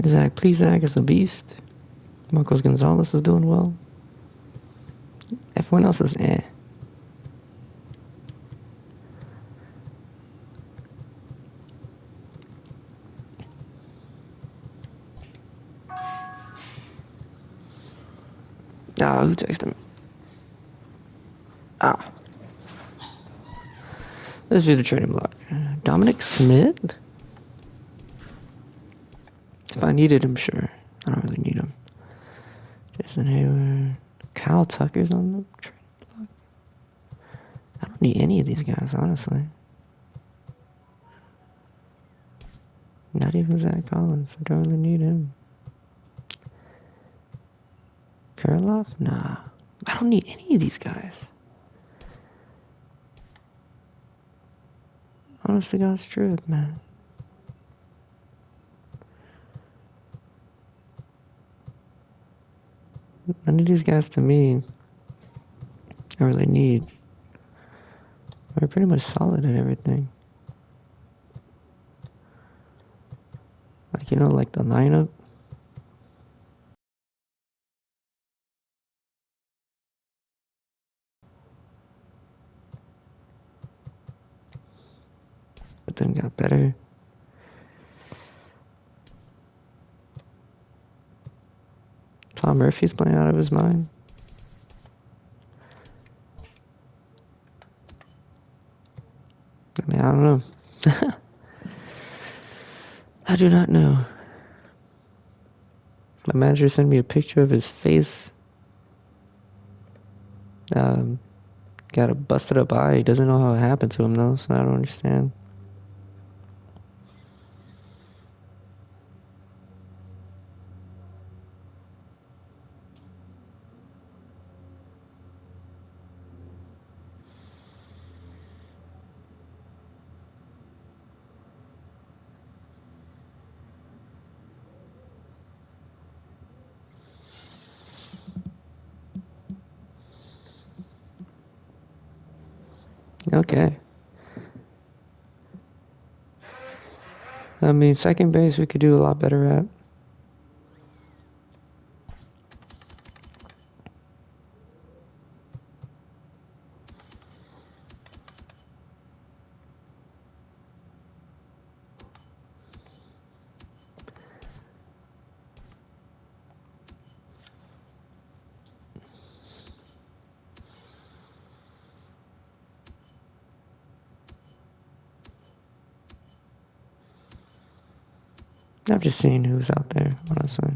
Zach, please, Zach is a beast. Marcos Gonzalez is doing well. Everyone else is eh. Ah, who texted me? Ah. Let's do the trading block. Dominic Smith? If I needed him, sure. I don't really need him. Jason Hayward. Kyle Tucker's on the trading block. I don't need any of these guys, honestly. Not even Zach Collins. I don't really need him. Kurloff? Nah. I don't need any of these guys. Honest to God's truth, man. None of these guys to me I really need. They're pretty much solid at everything. Like, you know, like the lineup. But then got better. Tom Murphy's playing out of his mind. I mean, I don't know. I do not know. My manager sent me a picture of his face. Got a busted up eye. He doesn't know how it happened to him though, so I don't understand. Okay. I mean, second base we could do a lot better at. I'm just seeing who's out there, honestly.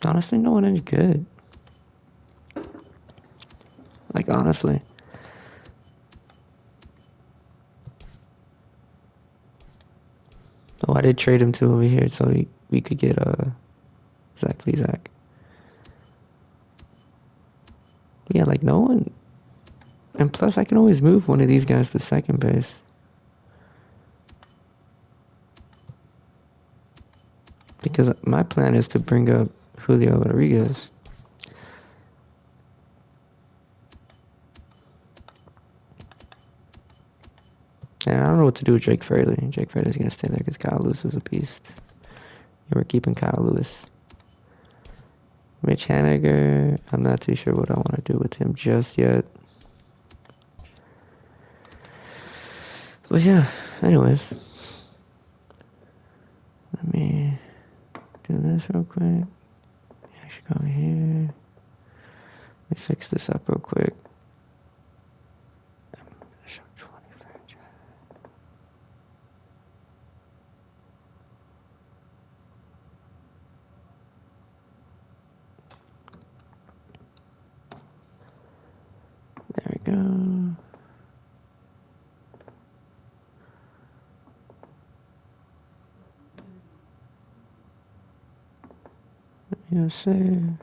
Honestly, no one any good. Like, honestly. Oh, I did trade him to over here so we could get Zach, please, Zach. Yeah, like no one. And plus, I can always move one of these guys to second base. Because my plan is to bring up Julio Rodriguez. And I don't know what to do with Jake Fraley. Jake Fraley's gonna stay there because Kyle Lewis is a beast. And we're keeping Kyle Lewis. Mitch Haniger, I'm not too sure what I want to do with him just yet. But yeah, anyways. Let me do this real quick. I should go here. Let me fix this up real quick. There we go. Yes, sir.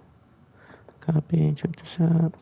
Copy, check this out.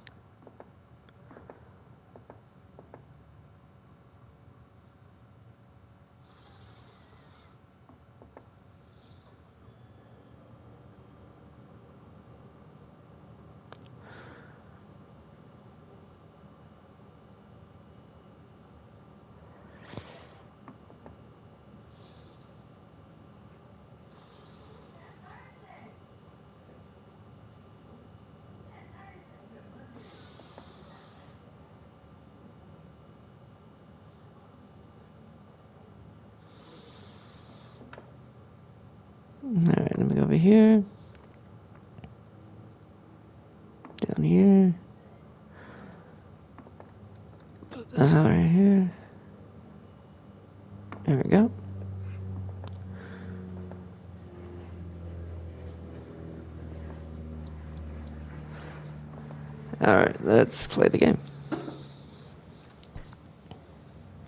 Right here. There we go. Alright, let's play the game.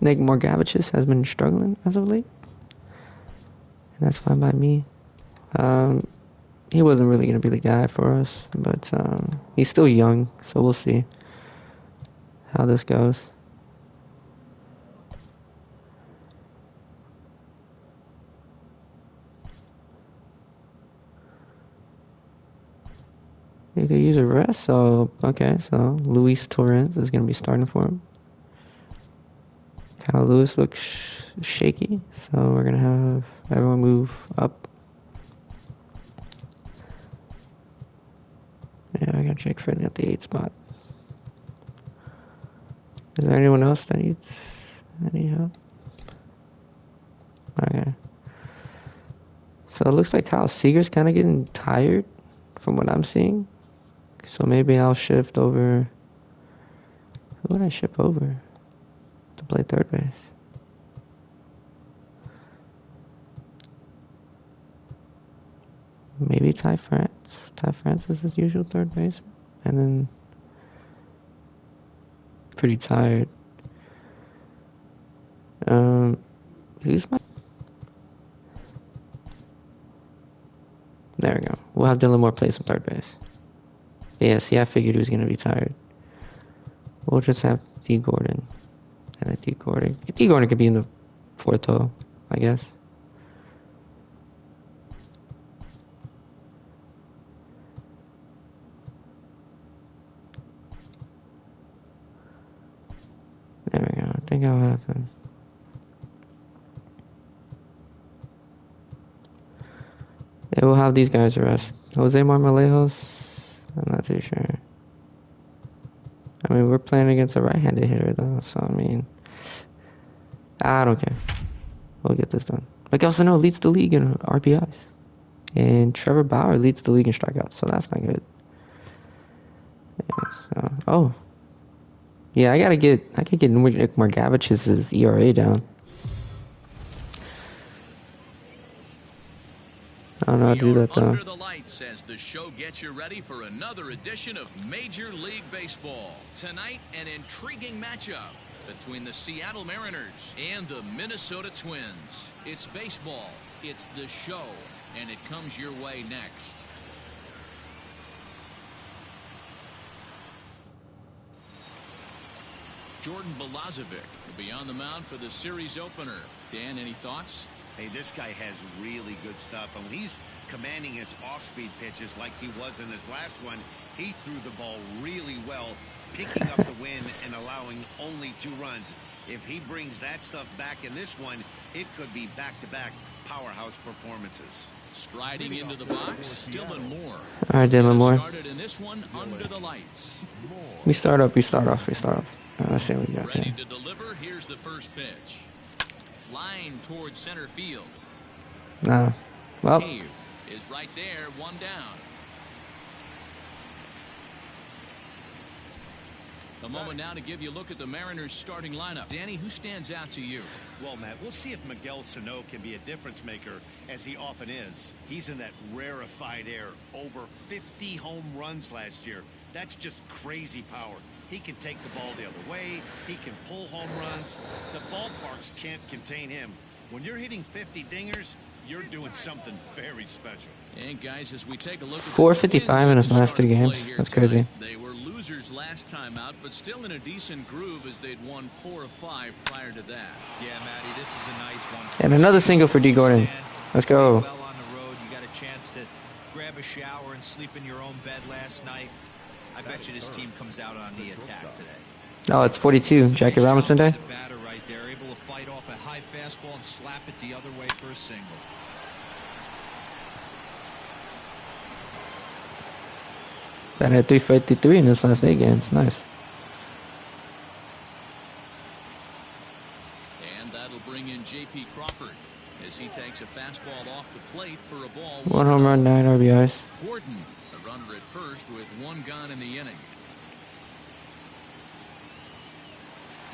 Nick Morgavicius has been struggling as of late. And that's fine by me. He wasn't really going to be the guy for us, but he's still young, so we'll see how this goes. He could use a rest, so okay, so Luis Torrens is going to be starting for him. Kyle Lewis looks shaky, so we're going to have everyone move up. Yeah, I got Jake Fridley at the 8 spot. Is there anyone else that needs any help? Okay. So it looks like Kyle Seager's kind of getting tired from what I'm seeing. So maybe I'll shift over. Who would I shift over to play third base? Maybe Ty France. Ty France is his usual third baseman. And then pretty tired. Who's my... There we go. We'll have Dylan Moore play some third base. Yeah, see, I figured he was going to be tired. We'll just have D. Gordon. And then D. Gordon. D. Gordon could be in the 4th hole, I guess. There we go. I think that'll happen. Yeah, we'll have these guys rest. Jose Marmolejos? I'm not too sure. I mean, we're playing against a right-handed hitter, though, so I mean... I don't care. We'll get this done. Miguel Sano leads the league in RBIs. And Trevor Bauer leads the league in strikeouts, so that's not good. Yeah, so... Oh. Yeah, I could get Nick Margavicius' ERA down. I don't know how to do that, though. Under the lights as the show gets you ready for another edition of Major League Baseball. Tonight, an intriguing matchup between the Seattle Mariners and the Minnesota Twins. It's baseball, it's the show, and it comes your way next. Jordan Balazovic will be on the mound for the series opener. Dan, any thoughts? Hey, this guy has really good stuff. And when he's commanding his off-speed pitches like he was in his last one, he threw the ball really well, picking up the win and allowing only 2 runs. If he brings that stuff back in this one, it could be back-to-back powerhouse performances. Striding into the box, Dylan Moore. All right, Dylan Moore. Started in this one under the lights. We start off. Let's see what we got Ready here. to deliver. Here's the first pitch. Line towards center field. No. Well. Cave is right there, 1 down. A moment now to give you a look at the Mariners starting lineup. Danny, who stands out to you? Well, Matt, we'll see if Miguel Sano can be a difference maker, as he often is. He's in that rarefied air. Over 50 home runs last year. That's just crazy power. He can take the ball the other way. He can pull home runs. The ballparks can't contain him. When you're hitting 50 dingers, you're doing something very special. And guys, as we take a look at 455 in his last 3 games. That's crazy. They were losers last time out, but still in a decent groove as they'd won 4 of 5 prior to that. Yeah, Matty, this is a nice one. And another single for D. Gordon. Let's go. Well on the road, you got a chance to grab a shower and sleep in your own bed last night. I bet you this team comes out on the attack today. No, it's 42. Jackie Robinson Day. The batter right there, able to fight off a high fastball and slap it the other way for a single. That had 353 in his last 8 games. Nice. And that'll bring in J.P. Crawford as he takes a fastball off the plate for a ball. 1 home run, 9 RBIs. Gordon, the runner at first with 1 gone in the inning.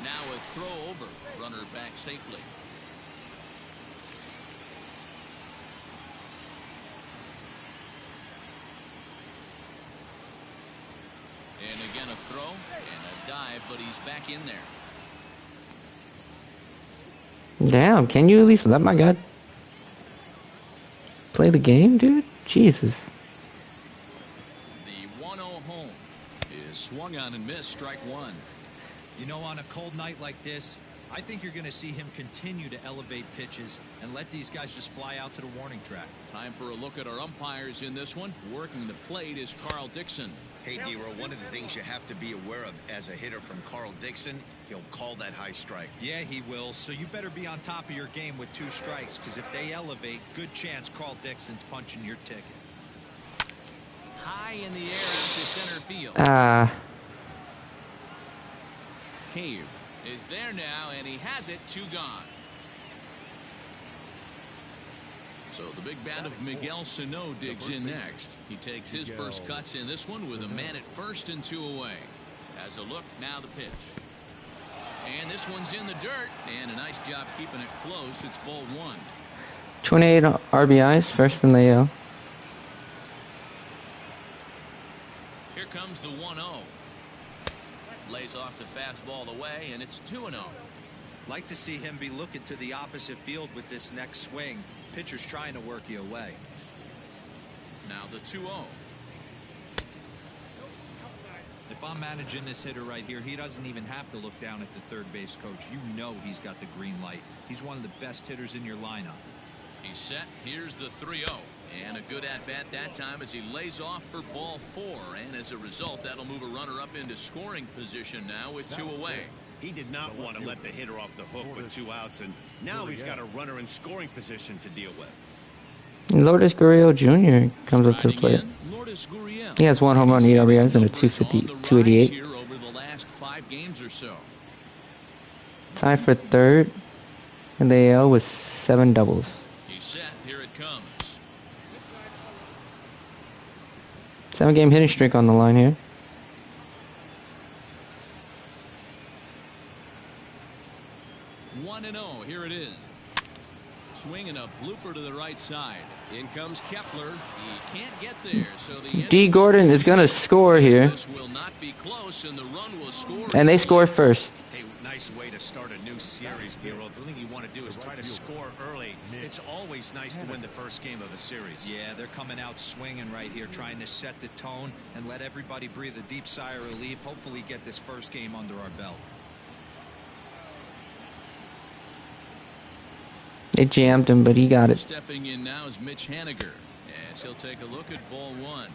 Now a throw over. Runner back safely. And again a throw and a dive, but he's back in there. Damn, can you at least let my guy play the game, dude? Jesus. The 1-0 home is swung on and missed, strike one. You know, on a cold night like this, I think you're going to see him continue to elevate pitches and let these guys just fly out to the warning track. Time for a look at our umpires in this one. Working the plate is Carl Dixon. Hey, D-Row, one of the things you have to be aware of as a hitter from Carl Dixon, he'll call that high strike. Yeah, he will. So you better be on top of your game with 2 strikes, because if they elevate, good chance Carl Dixon's punching your ticket. High in the air out to center field. Cave is there now, and he has it. 2 gone. So the big bat of Miguel Sano digs in next. He takes his first cuts in this one with a man at first and 2 away. Has a look, now the pitch. And this one's in the dirt, and a nice job keeping it close. It's ball 1. 28 RBIs, first in the AL. Here comes the 1-0. Lays off the fastball away, and it's 2-0. Like to see him be looking to the opposite field with this next swing. Pitcher's trying to work you away. Now the 2-0. If I'm managing this hitter right here, he doesn't even have to look down at the third base coach. You know he's got the green light. He's one of the best hitters in your lineup. He's set. Here's the 3-0. And a good at-bat that time as he lays off for ball 4. And as a result, that'll move a runner up into scoring position now with 2 away. He did not want to let the hitter off the hook with 2 outs, and now he's got a runner in scoring position to deal with. Lourdes Gurriel Jr. comes up to the plate. He has 1 home run, 8 RBIs, and a 288. Here over the last 5 games or so. Tied for third in the AL with 7 doubles. He's set. Here it comes. 7-game hitting streak on the line here. 1-0. Here it is. Swinging a blooper to the right side. In comes Kepler. He can't get there, so the D. Gordon is going to score here. This will not be close, and the run will score. And they score first. Hey, nice way to start a new series, D-Row. The thing you want to do is try to score early. It's always nice to win the first game of a series. Yeah, they're coming out swinging right here, trying to set the tone and let everybody breathe a deep sigh of relief. Hopefully get this first game under our belt. They jammed him, but he got it. Stepping in now is Mitch Haniger, as he'll take a look at ball 1.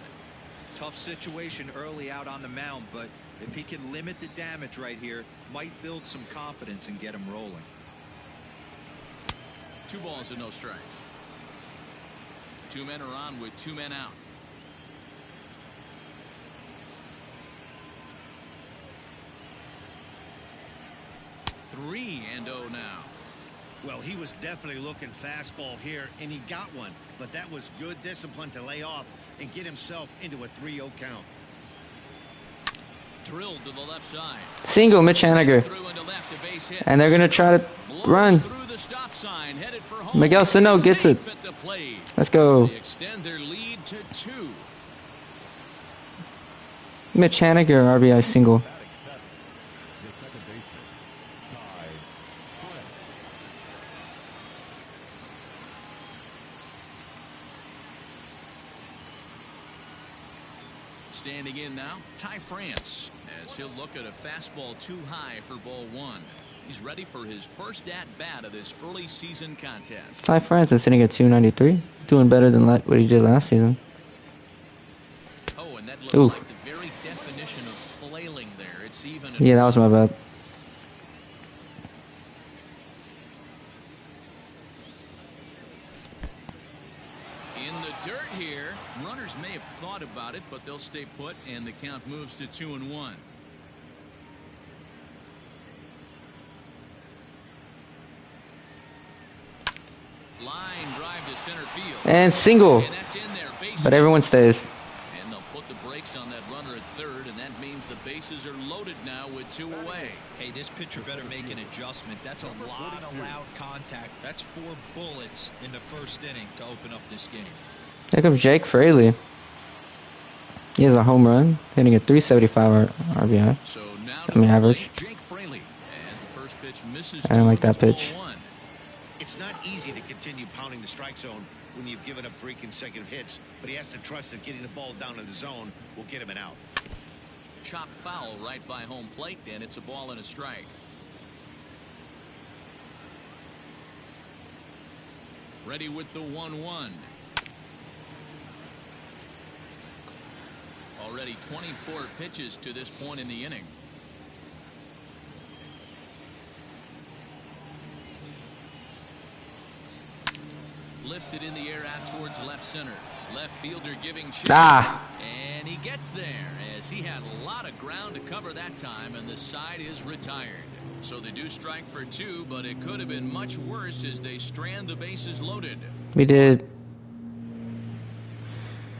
Tough situation early out on the mound, but if he can limit the damage right here, might build some confidence and get him rolling. 2 balls and no strikes. 2 men are on with 2 men out. Three and 0 now. Well, he was definitely looking fastball here, and he got one. But that was good discipline to lay off and get himself into a 3-0 count. Drilled to the left side. Single, Mitch Haniger. And they're going to try to run. Miguel Sano gets it. Let's go. They extend their lead to 2. Mitch Haniger, RBI single. Standing in now, Ty France, as he'll look at a fastball too high for ball 1. He's ready for his first at-bat of this early season contest. Ty France is sitting at 293, doing better than what he did last season. Oh, and that looked like the very definition of flailing there. It's even. Yeah, that was my bad. In the dirt here, runners may have thought about it, but they'll stay put, and the count moves to 2-1. Line drive to center field. And single. And that's in there. Base but everyone stays. And they'll put the brakes on that runner at third, and that means the base bases are loaded now with 2 away. Hey, this pitcher better make an adjustment. That's a lot of loud contact. That's 4 bullets in the first inning to open up this game. Here comes Jake Fraley. He has a home run, hitting a 375 RBI. So now I mean average. Jake Fraley, as the first pitch misses. I don't like that pitch. It's not easy to continue pounding the strike zone when you've given up 3 consecutive hits, but he has to trust that getting the ball down in the zone will get him an out. Chop foul right by home plate, and it's a ball and a strike. Ready with the 1-1. Already 24 pitches to this point in the inning. Lifted in the air out towards left center. Left fielder giving chase. And he gets there as he had a lot of ground to cover that time, and the side is retired. So they do strike for 2, but it could have been much worse as they strand the bases loaded. We did.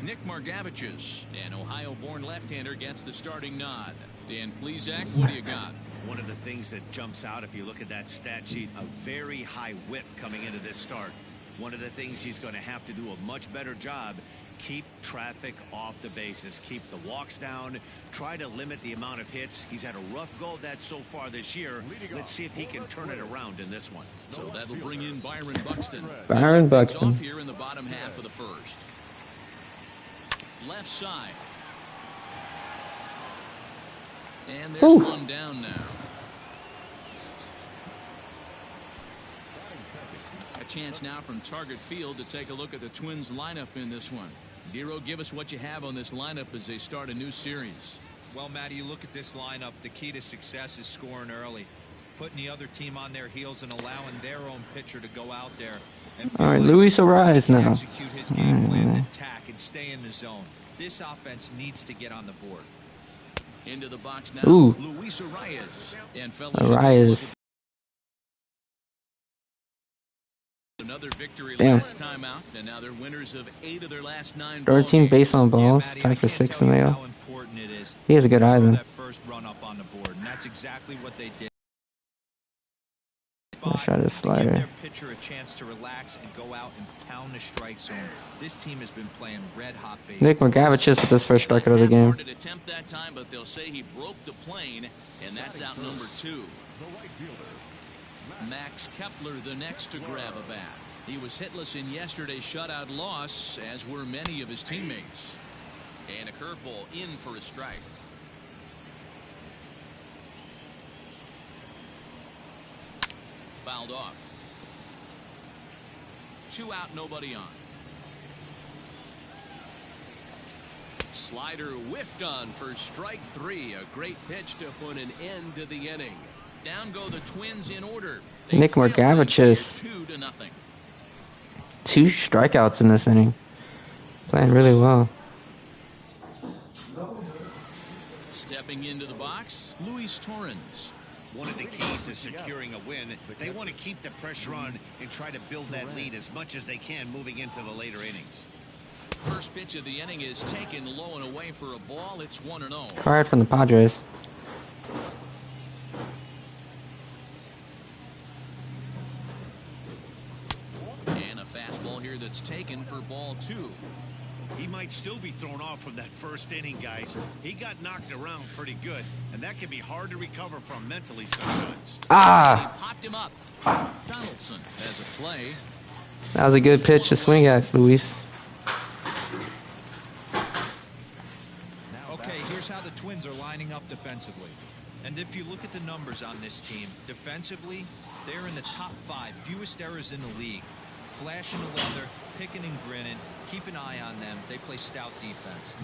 Nick Margevicius, an Ohio-born left-hander, gets the starting nod. Dan Plesac, what do you got? One of the things that jumps out if you look at that stat sheet, a very high whip coming into this start. One of the things he's going to have to do a much better job, keep traffic off the bases, keep the walks down, try to limit the amount of hits. He's had a rough go of that so far this year. Let's see if he can turn it around in this one. So that'll bring in Byron Buxton. Byron Buxton. Off here in the bottom half of the first. Left side. And there's one down now. A chance now from Target Field to take a look at the Twins lineup in this one. Dero, give us what you have on this lineup as they start a new series. Well, Matty, you look at this lineup, the key to success is scoring early. Putting the other team on their heels and allowing their own pitcher to go out there. All right, Luis Arias now. Execute his game plan and attack and stay in the zone. This offense needs to get on the board. Into the box now, Ooh. Luis Arias. And Arias. Another victory Damn. last time out, and now they're winners of 8 of their last 9 13 ball base on Yeah, balls, Matty, I tied for can't 6th tell in you the how AL. important it is. He has a good eye Throw then. that first run up on the board, and that's exactly what they did. Let's try this To give slider. their pitcher a chance to relax and go out and pound the strike zone. This team has been playing red-hot baseball. Nick Margevicius with his first strikeout of the game. Half-hearted attempt that time, but they'll say he broke the plane, and that's out number 2. Max Kepler the next to grab a bat. He was hitless in yesterday's shutout loss, as were many of his teammates. And a curveball in for a strike. Fouled off. 2 out, nobody on. Slider whiffed on for strike 3. A great pitch to put an end to the inning. Down go the Twins in order. They Nick trail Margevicius. 2-0. 2 strikeouts in this inning. Playing really well. Stepping into the box, Luis Torrens. One of the keys to securing a win, they want to keep the pressure on and try to build that lead as much as they can moving into the later innings. First pitch of the inning is taken low and away for a ball. It's 1-0. Fired from the Padres. And a fastball here that's taken for ball 2. He might still be thrown off from that first inning, guys. He got knocked around pretty good, and that can be hard to recover from mentally sometimes. And he popped him up. Donaldson has a play. That was a good pitch to swing at, Luis. Okay, here's how the Twins are lining up defensively. And if you look at the numbers on this team, defensively, they're in the top 5, fewest errors in the league. Flashing the leather, picking and grinning. Keep an eye on them. They play stout defense.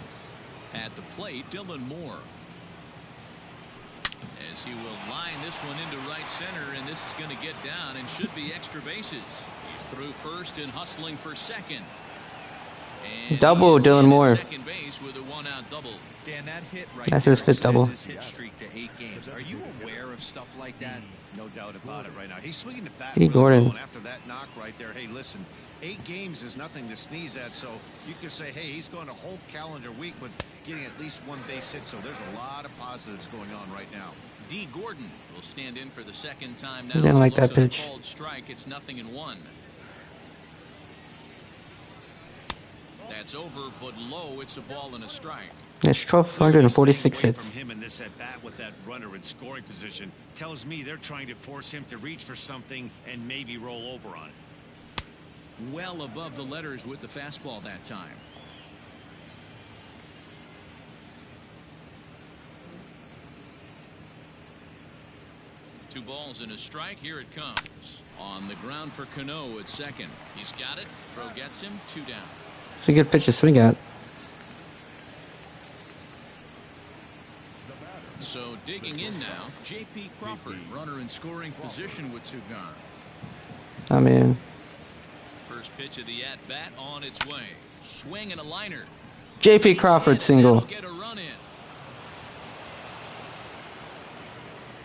At the plate, Dylan Moore. As he will line this one into right center, and this is going to get down and should be extra bases. He's through first and hustling for second. And Double, Dylan Moore. Second base with a 1-out double. Dan, that hit right That's there his fifth double. extends his hit streak to 8 games. Are you aware of stuff like that. No doubt about it right now. He's swinging the bat Hey, really Gordon. well, and after that knock right there, hey, listen, 8 games is nothing to sneeze at, so you could say, hey, he's gone a whole calendar week with getting at least 1 base hit, so there's a lot of positives going on right now. D. Gordon will stand in for the second time now. He didn't As it like looks that at a pitch. called strike. It's 0-1. That's over, but low. It's a ball and a strike. It's Clearly staying 1,246 away hits. from him in this at bat with that runner in scoring position tells me they're trying to force him to reach for something and maybe roll over on it. Well above the letters with the fastball that time. Two balls and a strike. Here it comes. On the ground for Cano at second. He's got it. Throw gets him. 2 down. It's a good pitch to swing at. So digging in now, J.P. Crawford, runner in scoring position with 2 gone. I mean, First pitch of the at-bat on its way. Swing and a liner. J.P. Crawford single. That'll get a run in.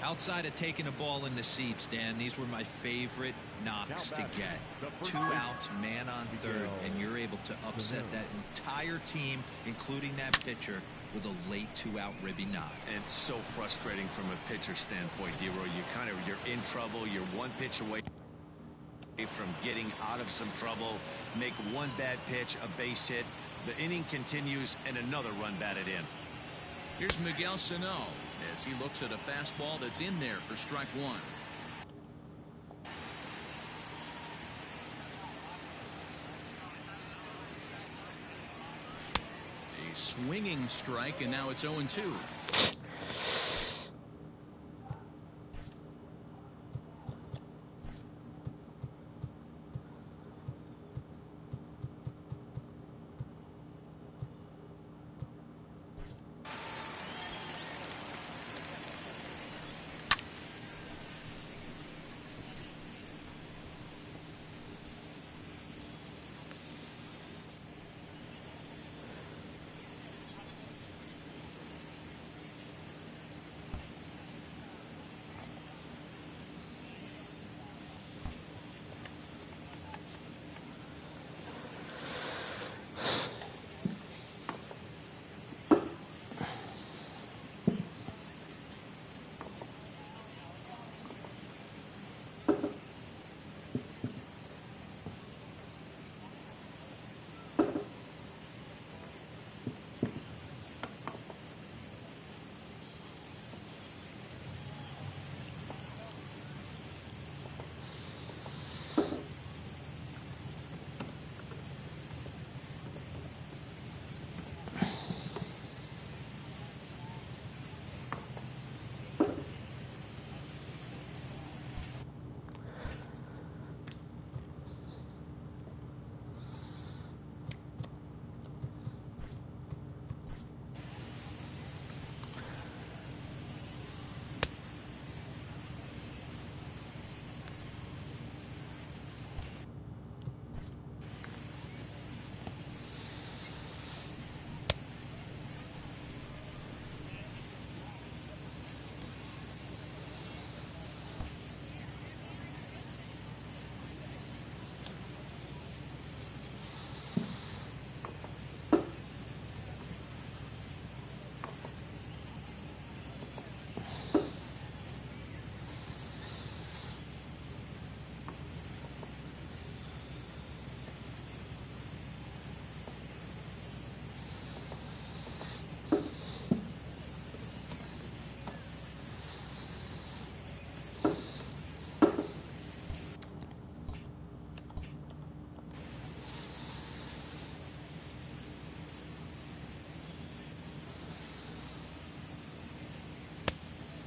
Outside of taking a ball in the seats, Dan, these were my favorite knocks to get. 2 outs, man on third, and you're able to upset that entire team, including that pitcher, with a late 2-out ribby knock. And so frustrating from a pitcher standpoint, D-Roy. You're in trouble. You're 1 pitch away from getting out of some trouble. Make 1 bad pitch, a base hit. The inning continues, and another run batted in. Here's Miguel Sano as he looks at a fastball that's in there for strike 1. A swinging strike, and now it's 0-2.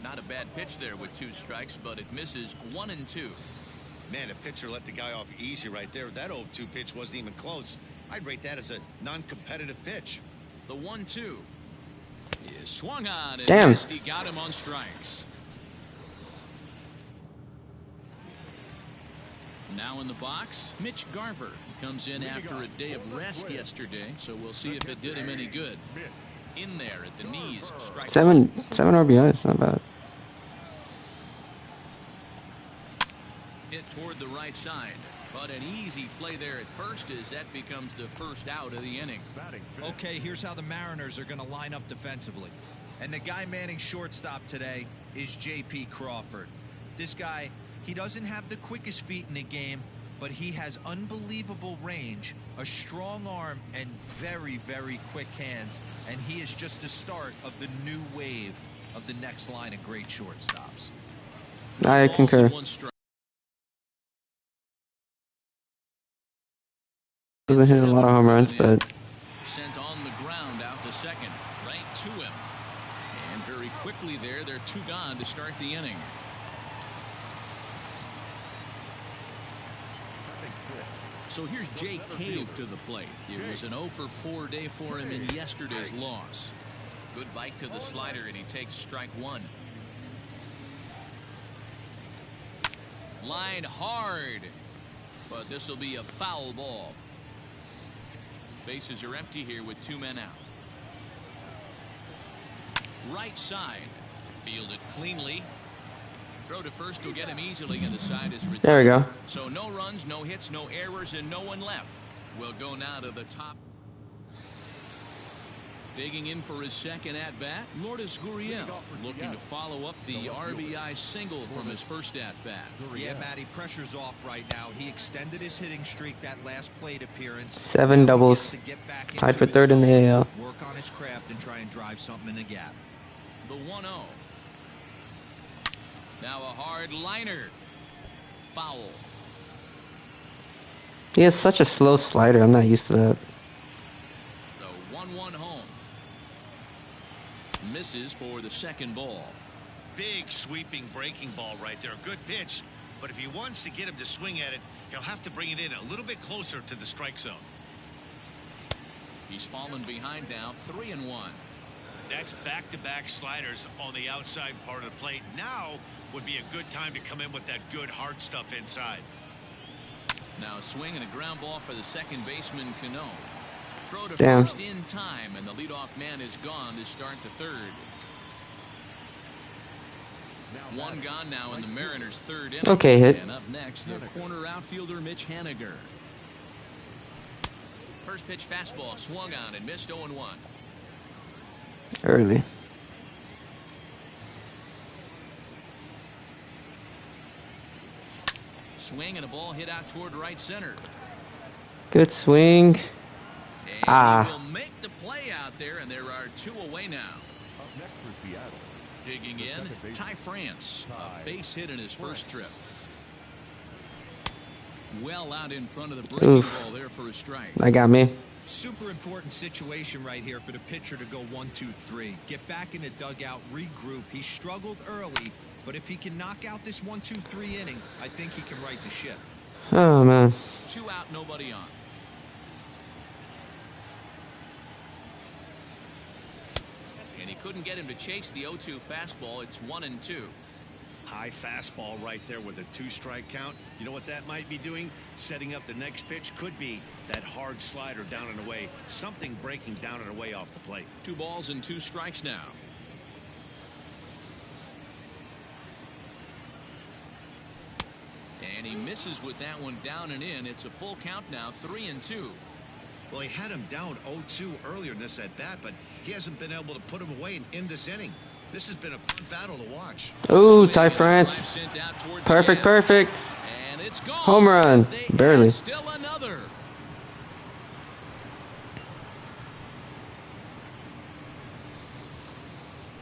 Not a bad pitch there with 2 strikes, but it misses 1-2. Man, a pitcher let the guy off easy right there. That 0-2 pitch wasn't even close. I'd rate that as a non-competitive pitch. The 1-2 is swung on, and Damn. Misty got him on strikes. Now in the box, Mitch Garver. He comes in after a day of rest yesterday, so we'll see if it did him any good. In there at the knees, strike 7 RBIs, not bad. toward the right side. But an easy play there at first as that becomes the first out of the inning. Okay, here's how the Mariners are going to line up defensively. And the guy manning shortstop today is J.P. Crawford. This guy, he doesn't have the quickest feet in the game, but he has unbelievable range, a strong arm, and very, very quick hands. And he is just the start of the new wave of the next line of great shortstops. I concur. Doesn't hit a lot of home runs, but sent on the ground out to second, right to him. And very quickly there, they're two gone to start the inning. So here's Jake Cave to the plate. It was an 0 for 4 day for him in yesterday's loss. Good bite to the slider, and he takes strike one. Lined hard, but this will be a foul ball. Bases are empty here with 2 men out. Right side, fielded cleanly. Throw to first will get him easily, and the side is retired. There we go. So no runs, no hits, no errors, and no one left. We'll go now to the top. Digging in for his second at-bat, Lourdes Gurriel, looking to follow up the RBI single from his first at-bat. Yeah, Matty, pressure's off right now. He extended his hitting streak that last plate appearance. 7 doubles. Tied for third in the AL. Work on his craft and try and drive something in the gap. The 1-0. Now a hard liner. Foul. He has such a slow slider. I'm not used to that. The 1-1 home. Misses for the second ball. Big sweeping breaking ball right there. Good pitch. But if he wants to get him to swing at it, he'll have to bring it in a little bit closer to the strike zone. He's fallen behind now, 3-1. That's back-to-back sliders on the outside part of the plate. Now would be a good time to come in with that good hard stuff inside. Now a swing and a ground ball for the second baseman, Cano. Throw to Damn. first in time, and the leadoff man is gone to start the third. One gone now in the Mariners' third inning. Okay, hit. And up next, the corner outfielder, Mitch Haniger. First pitch fastball swung on and missed 0-1. Early. Swing and a ball hit out toward right center. Good swing. And he will make the play out there, and there are 2 away now. Digging in, Ty France, a base hit in his first trip. Well out in front of the breaking ball there for a strike. That got me. Super important situation right here for the pitcher to go 1-2-3. Get back in the dugout, regroup. He struggled early, but if he can knock out this 1-2-3 inning, I think he can right the ship. Oh, man. 2 out, nobody on. And he couldn't get him to chase the 0-2 fastball. It's 1-2. High fastball right there with a 2-strike count. You know what that might be doing? Setting up the next pitch. Could be that hard slider down and away. Something breaking down and away off the plate. 2 balls and 2 strikes now. And he misses with that one down and in. It's a full count now, 3-2. Well, he had him down 0-2 earlier in this at-bat, but he hasn't been able to put him away in this inning. This has been a fun battle to watch. Ooh, Ty France. Perfect, perfect. And it's gone. Home run. Barely. Still another.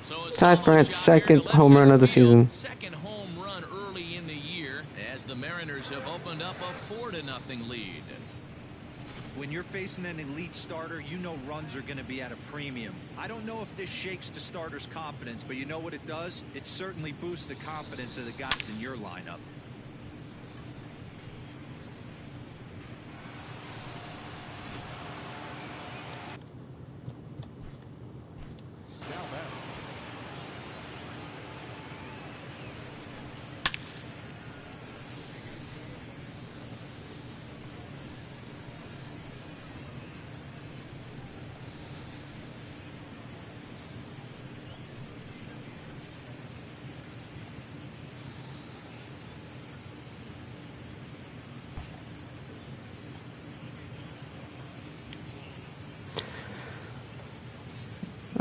So Ty France, second home run of the season. Second home run early in the year as the Mariners have opened up a 4-0 lead. When you're facing an elite starter, you know runs are going to be at a premium. I don't know if this shakes the starter's confidence, but you know what it does? It certainly boosts the confidence of the guys in your lineup.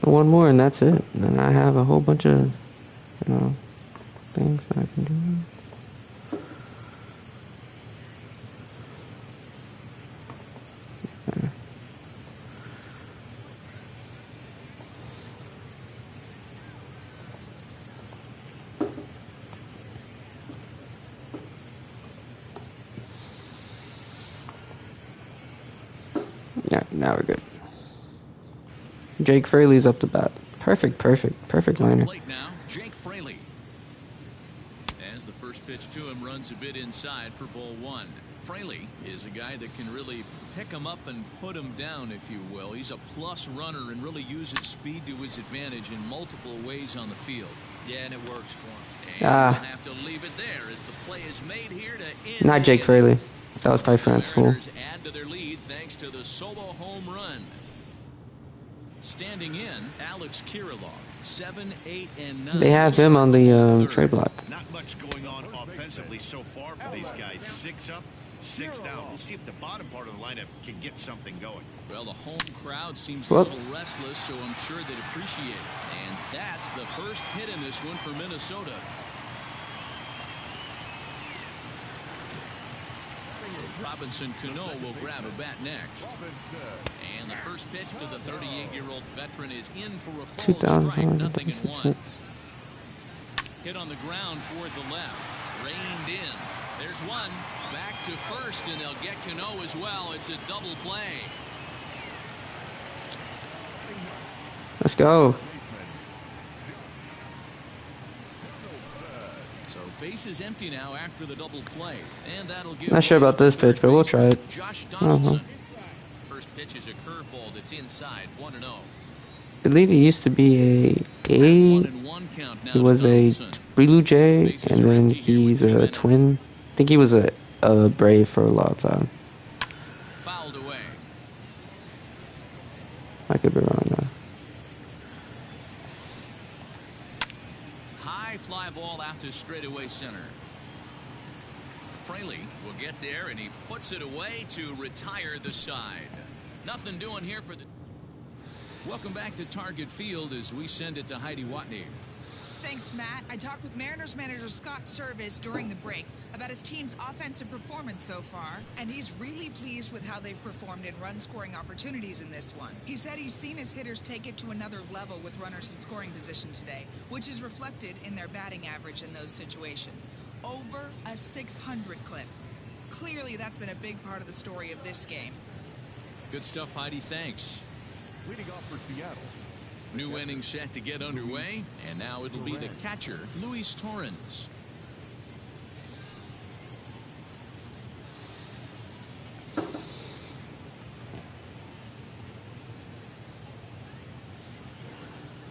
one more and that's it. And then I have a whole bunch of, you know, things that I can do. Yeah, now we're good. Jake Fraley's up to bat. Perfect liner. Plate now, Jake Fraley. As the first pitch to him runs a bit inside for ball one. Fraley is a guy that can really pick him up and put him down, if you will. He's a plus runner and really uses speed to his advantage in multiple ways on the field. Yeah, and it works for him. And we'll have to leave it there as the play is made here to end. Not Jake Fraley. That was probably France Fool. Add to their lead thanks to the solo home run. Standing in, Alex Kirilov, 7, 8, and 9. They have him on the trade block. Not much going on offensively so far for these guys. 6 up, 6 down. We'll see if the bottom part of the lineup can get something going. Well, the home crowd seems a little restless, so I'm sure they'd appreciate it. And that's the first hit in this one for Minnesota. Robinson Cano will grab a bat next. And the first pitch to the 38-year-old veteran is in for a called strike, 0-1. Hit on the ground toward the left. Reined in. There's one. Back to first, and they'll get Cano as well. It's a double play. Let's go. So base is empty now after the double play, and that'll give. Not sure about this pitch, but we'll try it. Josh Donaldson. First pitch is a curveball that's inside, 1-0. I believe he used to be he was a Blue Jay, and then he's a Twin. I think he was a Brave for a long time. Fouled away. I could be wrong though. High fly ball out to straightaway center. Fraley will get there, and he puts it away to retire the side. Nothing doing here for the. Welcome back to Target Field as we send it to Heidi Watney. Thanks, Matt. I talked with Mariners manager Scott Service during the break about his team's offensive performance so far, and he's really pleased with how they've performed in run-scoring opportunities in this one. He said he's seen his hitters take it to another level with runners in scoring position today, which is reflected in their batting average in those situations. Over a 600 clip. Clearly, that's been a big part of the story of this game. Good stuff, Heidi. Thanks. Leading off for Seattle. New inning set to get underway, and now it'll be the catcher, Luis Torrens.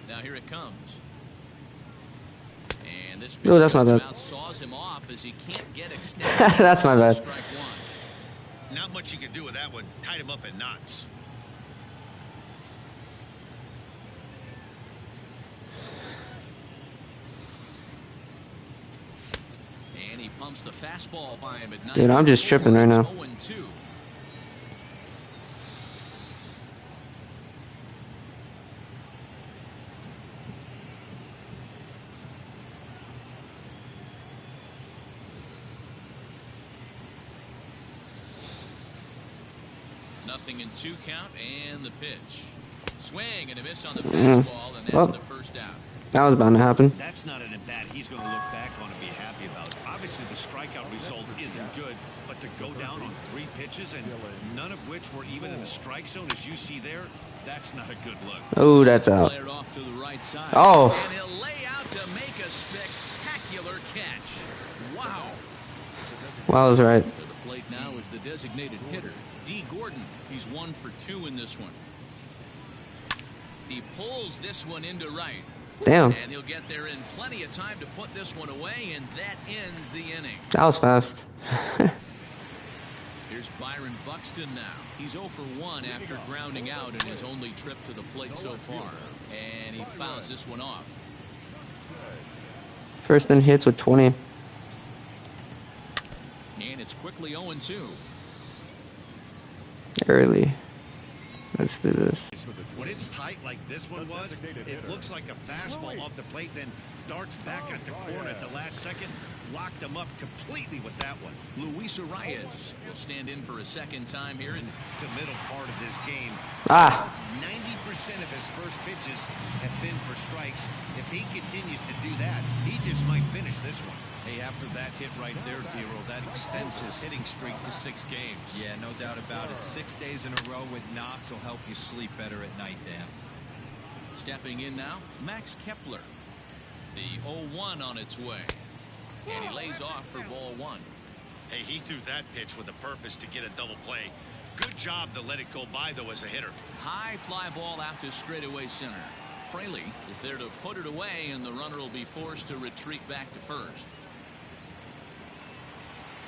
Now here it comes. And this pitch that's my bad. saws him off as he can't get extended. That's my bad. Strike one. Not much you can do with that one. Tied him up in knots. And he pumps the fastball by him at 9. Dude, I'm just tripping right now. 0-2. Nothing in 2 count, and the pitch. Swing and a miss on the fastball, and that's the first out. That was bound to happen. That's not an at-bat he's going to look back on and be happy about. Obviously, the strikeout result isn't good, but to go down on 3 pitches and none of which were even in the strike zone, as you see there, that's not a good look. Oh, that's out. Off to the right side. Oh. And he'll lay out to make a spectacular catch. Wow. Well, I was right. To the plate now is the designated hitter, D. Gordon. He's 1 for 2 in this one. He pulls this one into right. Damn. And he'll get there in plenty of time to put this one away, and that ends the inning. That was fast. Here's Byron Buxton now. He's 0 for 1 after grounding out in his only trip to the plate so far. And he fouls this one off. First in hits with 20. And it's quickly 0-2. Early. Let's do this. When it's tight like this one was, it looks like a fastball off the plate, then darts back at the corner at the last second. Locked him up completely with that one. Luis Arias will stand in for a second time here in The middle part of this game. Ah. 90% of his first pitches have been for strikes. If he continues to do that, he just might finish this one. Hey, after that hit right there, Dero, that extends his hitting streak to 6 games. Yeah, no doubt about it. 6 days in a row with knocks will help you sleep better at night, Dan. Stepping in now, Max Kepler. The 0-1 on its way. And he lays off for ball 1. Hey, he threw that pitch with a purpose to get a double play. Good job to let it go by, though, as a hitter. High fly ball out to straightaway center. Fraley is there to put it away, and the runner will be forced to retreat back to first.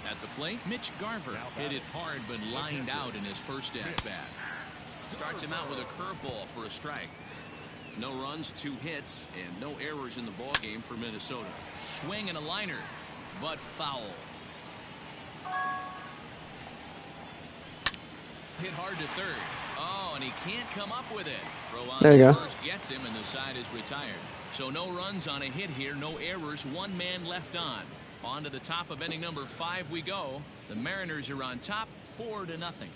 At the plate, Mitch Garver hit it hard but lined out in his first at-bat. Starts him out with a curveball for a strike. No runs, 2 hits, and no errors in the ballgame for Minnesota. Swing and a liner, but foul. Hit hard to third. Oh, and he can't come up with it. Throw on there you go. First gets him, and the side is retired. So no runs on a hit here, no errors, 1 man left on. On to the top of inning number 5 we go. The Mariners are on top, 4-0.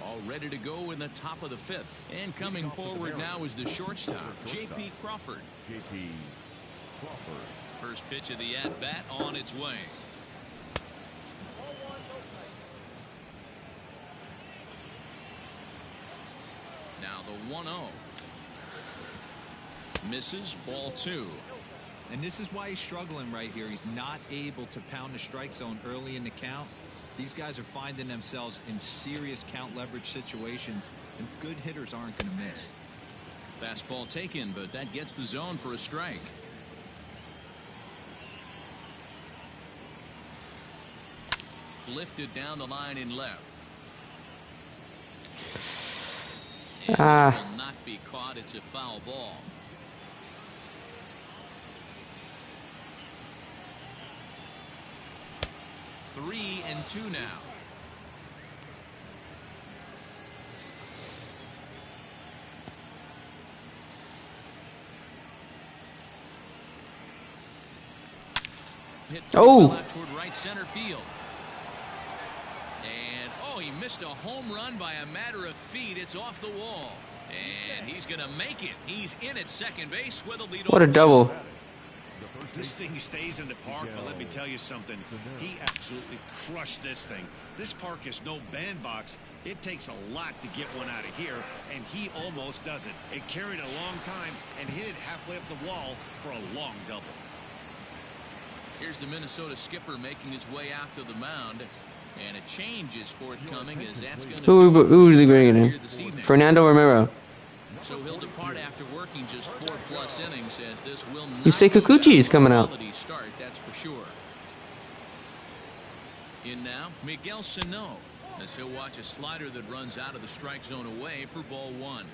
All ready to go in the top of the 5th. And coming forward now is the shortstop, J.P. Crawford. J.P. Crawford. First pitch of the at-bat on its way. Now the 1-0. Misses, ball 2. And this is why he's struggling right here. He's not able to pound the strike zone early in the count. These guys are finding themselves in serious count leverage situations, and good hitters aren't going to miss. Fastball taken, but that gets the zone for a strike. Lifted down the line in left. And this will not be caught. It's a foul ball. Three and 2 now. Hit well out toward right center field. And oh, he missed a home run by a matter of feet. It's off the wall. And he's going to make it. He's in at second base with a lead. What a double. This thing stays in the park, but let me tell you something. He absolutely crushed this thing. This park is no bandbox. It takes a lot to get one out of here, and he almost does it. It carried a long time and hit it halfway up the wall for a long double. Here's the Minnesota skipper making his way out to the mound, and a change is forthcoming as that's going to who is he bringing in? Fernando Romero. So he'll depart after working just 4+ innings, as this will not Yusei Kikuchi is coming out. Start, that's for sure. In now, Miguel Sano, as he'll watch a slider that runs out of the strike zone away for ball 1.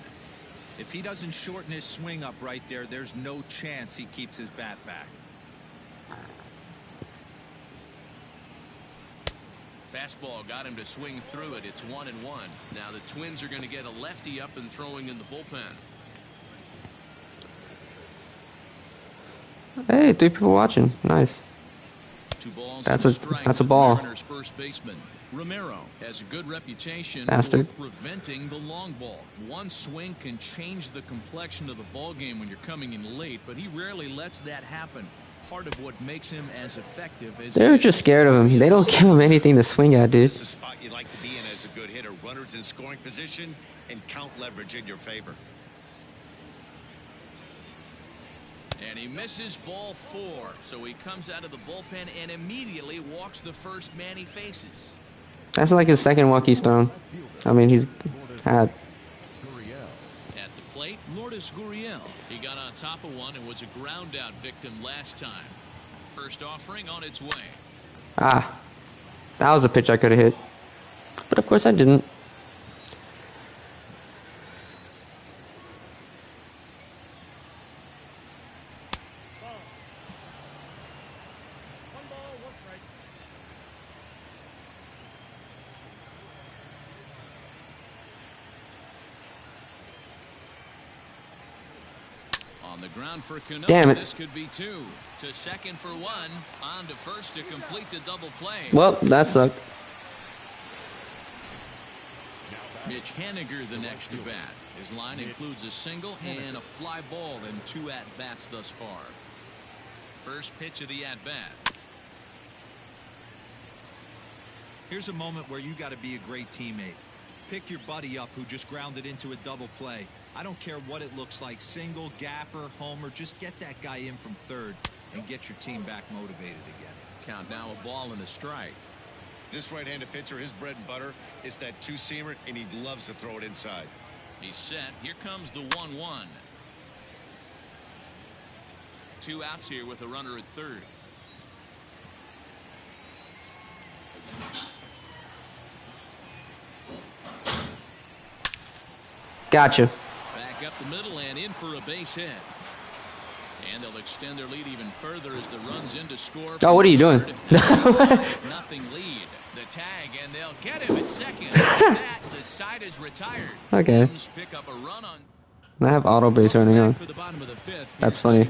If he doesn't shorten his swing up right there, there's no chance he keeps his bat back. Fastball got him to swing through it. It's 1-1. Now the Twins are going to get a lefty up and throwing in the bullpen. Hey, 3 people watching. Nice. 2 balls that's and a strike. That's a ball. Mariners first baseman Romero has a good reputation Bastard. for preventing the long ball. One swing can change the complexion of the ball game when you're coming in late, but he rarely lets that happen. Part of what makes him as effective as they're just scared of him. They don't give him anything to swing at, dude. This is a spot you like to be in as a good hitter. Runners in scoring position and count leverage in your favor. And he misses ball 4, so he comes out of the bullpen and immediately walks the first man he faces. That's like his second walk he's thrown. I mean, he's had. At the plate, Lourdes Gurriel. He got on top of one and was a ground out victim last time. First offering on its way. Ah, that was a pitch I could have hit, but of course I didn't. On the ground for Cano. Damn it. This could be 2. To second for 1. On to first to complete the double play. Well, that sucked. Mitch Haniger the next to bat. His line includes a single and a fly ball and 2 at-bats thus far. First pitch of the at-bat. Here's a moment where you got to be a great teammate. Pick your buddy up who just grounded into a double play. I don't care what it looks like, single, gapper, homer, just get that guy in from third and get your team back motivated again. Count now a ball and a strike. This right-handed pitcher, his bread and butter is that two-seamer, and he loves to throw it inside. He's set. Here comes the 1-1. 2 outs here with a runner at third. Gotcha. Back up the middle and in for a base hit. And they'll extend their lead even further as the runs in to score. Oh, what are you doing? Nothing lead. The tag, and they'll get him at second. At that, the side is retired. Okay. Twins pick up a run on. I have auto base running on. For the bottom of the 5th. That's funny.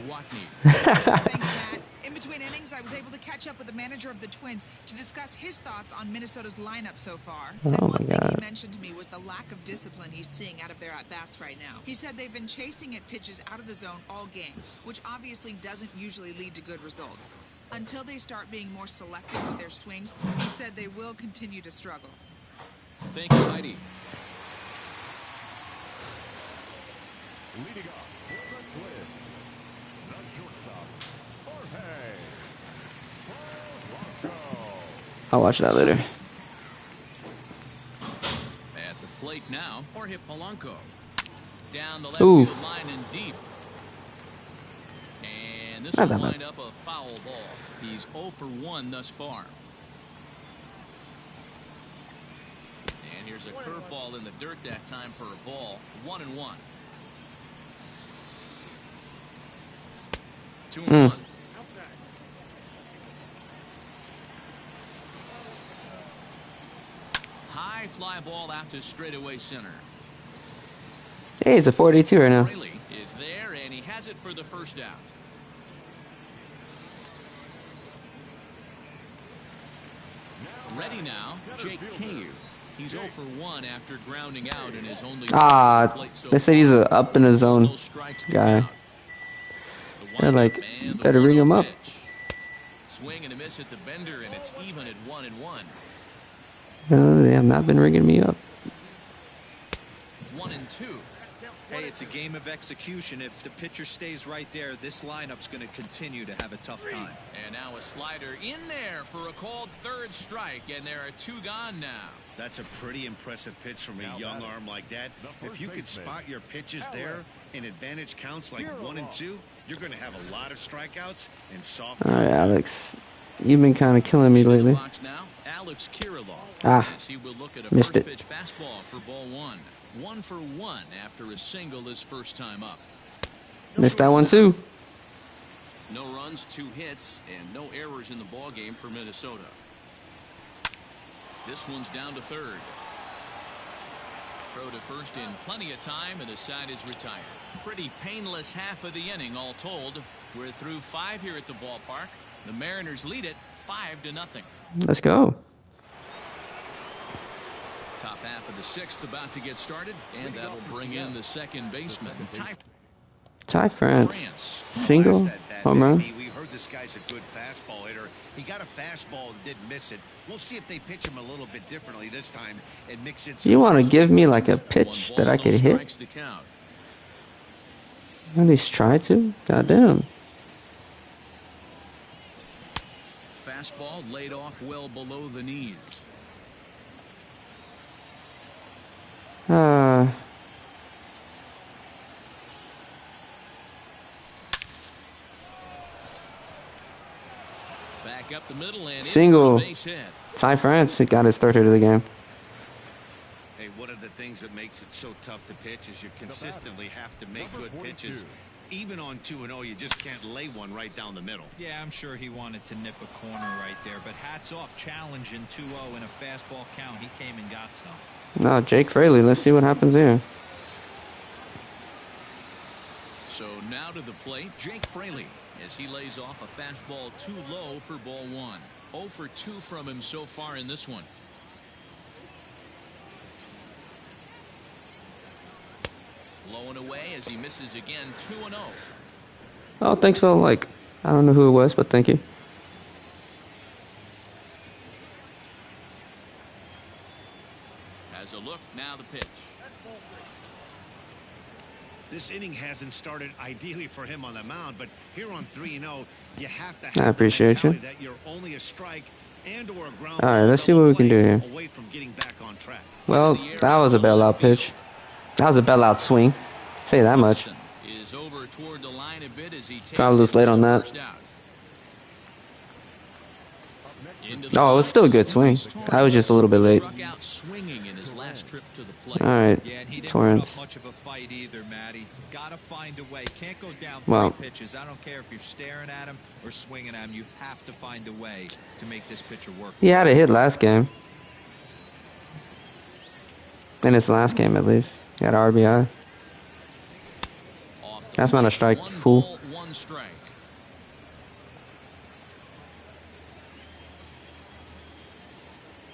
Thanks, Matt. In between innings, I was able to catch up with the manager of the Twins to discuss his thoughts on Minnesota's lineup so far. Oh, and my one thing God. he mentioned to me was the lack of discipline he's seeing out of their at-bats right now. He said they've been chasing at pitches out of the zone all game, which obviously doesn't usually lead to good results. Until they start being more selective with their swings, he said they will continue to struggle. Thank you, Heidi. Leading off for the Twins, the shortstop, Jorge Polanco. I'll watch that later. At the plate now, Jorge Polanco. Down the left Ooh. field line and deep. And this Not will that bad. wind up a foul ball. He's 0 for 1 thus far. And here's a curveball in the dirt that time for a ball. 1-1. 2-1. High fly ball out to straightaway center. Hey, it's a 42 right now. Fraley is there, and he has it for the first out. Ready now, Jake Caillou. He's 0 for 1 after grounding out in his only plate so They said he's a up in the zone no strikes to guy. count. The They're like, windup and the better ring him up. pitch. Swing and a miss at the bender, and it's even at 1-1. No, they have not been rigging me up. 1-2. Hey, it's a game of execution. If the pitcher stays right there, this lineup's going to continue to have a tough time. And now a slider in there for a called third strike, and there are 2 gone now. That's a pretty impressive pitch from a young arm like that. If you could spot your pitches there in advantage counts like 1 and 2, you're going to have a lot of strikeouts and soft. All right, Alex. You've been kind of killing me In the lately. box now, Alex Kirilloff. Ah, As he will look at a missed first it. pitch fastball for ball 1. 1 for 1 after a single his first time up. Missed that one too. No runs, 2 hits, and no errors in the ball game for Minnesota. This one's down to third. Throw to first in plenty of time, and the side is retired. Pretty painless half of the inning, all told. We're through 5 here at the ballpark. The Mariners lead it 5-0. Let's go. Top half of the 6th about to get started, and that'll bring in the second baseman, Ty France. France. Single. Blast that Home run. baby. We heard this guy's a good fastball hitter. He got a fastball and didn't miss it. We'll see if they pitch him a little bit differently this time and mix it. You want to give me like a pitch One ball, that I no could hit? strikes to count. At least try to. Goddamn. Fastball laid off well below the knees. Back up the middle and in Single. for a base hit. Ty France got his third hit of the game. Hey, one of the things that makes it so tough to pitch is you consistently have to make good pitches. Even on 2-0, you just can't lay one right down the middle. Yeah, I'm sure he wanted to nip a corner right there, but hats off, challenging 2-0 in a fastball count. He came and got some. No, Jake Fraley. Let's see what happens here. So now to the plate, Jake Fraley, as he lays off a fastball too low for ball one. 0 for 2 from him so far in this one. Low and away as he misses again, 2-0. Oh, thanks for the like. I don't know who it was, but thank you. Has a look, now the pitch. This inning hasn't started ideally for him on the mound, but here on 3-0, you have to have I appreciate you. that you're only a strike and or a ground All right, ball let's see what we can do play here. away from getting back on track. Well, that was a bailout pitch. That was a bailout swing. Say that much. Is over toward the line a bit as he takes Probably lose late on that. No, it was still a good swing. I was just a little bit late. Struck out swinging in his last trip to the plate. All right, Yeah, and he didn't Torrance. put up much of a fight either, Matty. Gotta find a way. Can't go down Well, 3 pitches. I don't care if you're staring at him or swinging at him. You have to find a way to make this pitcher work. he had a hit last game. In his last game, at least. He had an RBI. That's not a strike, fool. 1 strike.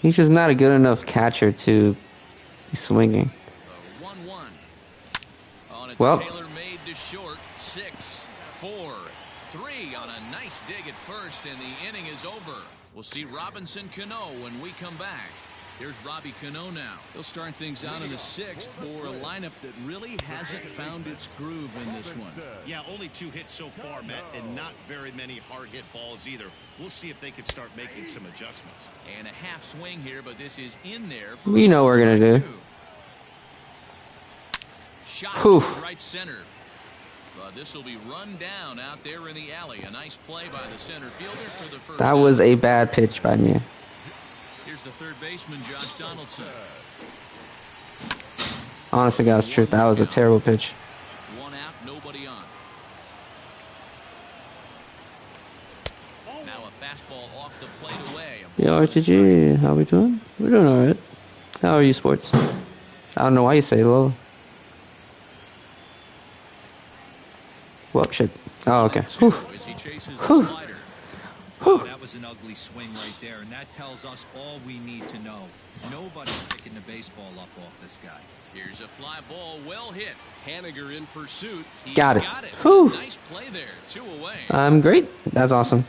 He's just not a good enough catcher to be swinging. 1-1. On its Well. Taylor made to short. 6, 4, 3 on a nice dig at first, and the inning is over. We'll see Robinson Cano when we come back. Here's Robbie Cano now. He'll start things out in the 6th for a lineup that really hasn't found its groove in this one. Yeah, only 2 hits so far, Matt, and not very many hard hit balls either. We'll see if they can start making some adjustments. And a half swing here, but this is in there. For We know what we're gonna do. 2. Shot Whew. to right center. But this will be run down out there in the alley. A nice play by the center fielder for the first That out. was a bad pitch by me. Here's the third baseman, Josh Donaldson. Honestly, God's truth, that was a terrible pitch. 1 out, nobody on. Now a fastball off the plate away. Yo, RTG, how we doing? We're doing alright. How are you, sports? I don't know why you say low. Well, shit. Oh, okay. Whew. As he chases the Whew. slider. Oh, that was an ugly swing right there, and that tells us all we need to know. Nobody's picking the baseball up off this guy. Here's a fly ball, well hit. Haniger in pursuit. He's Got it. got it. Whew. Nice play there. 2 away. I'm great. That's awesome.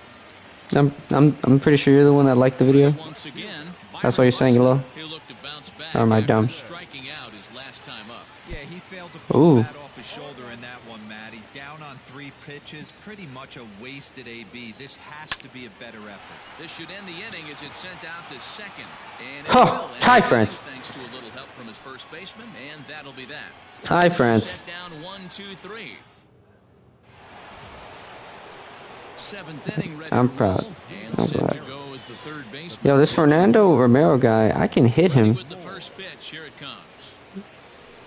I'm pretty sure you're the one that liked the video. Once again, That's why you're saying hello. he'll look to bounce back Or am I after dumb? striking out his last time up. Yeah, he failed to pull Ooh. the bat off his shoulder in that one, Matty. Down on 3 pitches, pretty much a wasted AB. This has to be a better effort. This should end the inning as it's sent out to second. And it Huh. will end Hi, the friend. inning thanks to a little help from his first baseman, and that'll be that. Hi, friends. Set down 1, 2, 3. 7th inning ready I'm to proud. roll, and I'm set glad. to go as the third baseman. Yo, this Fernando Romero guy, I can hit him. With the first pitch, here it comes.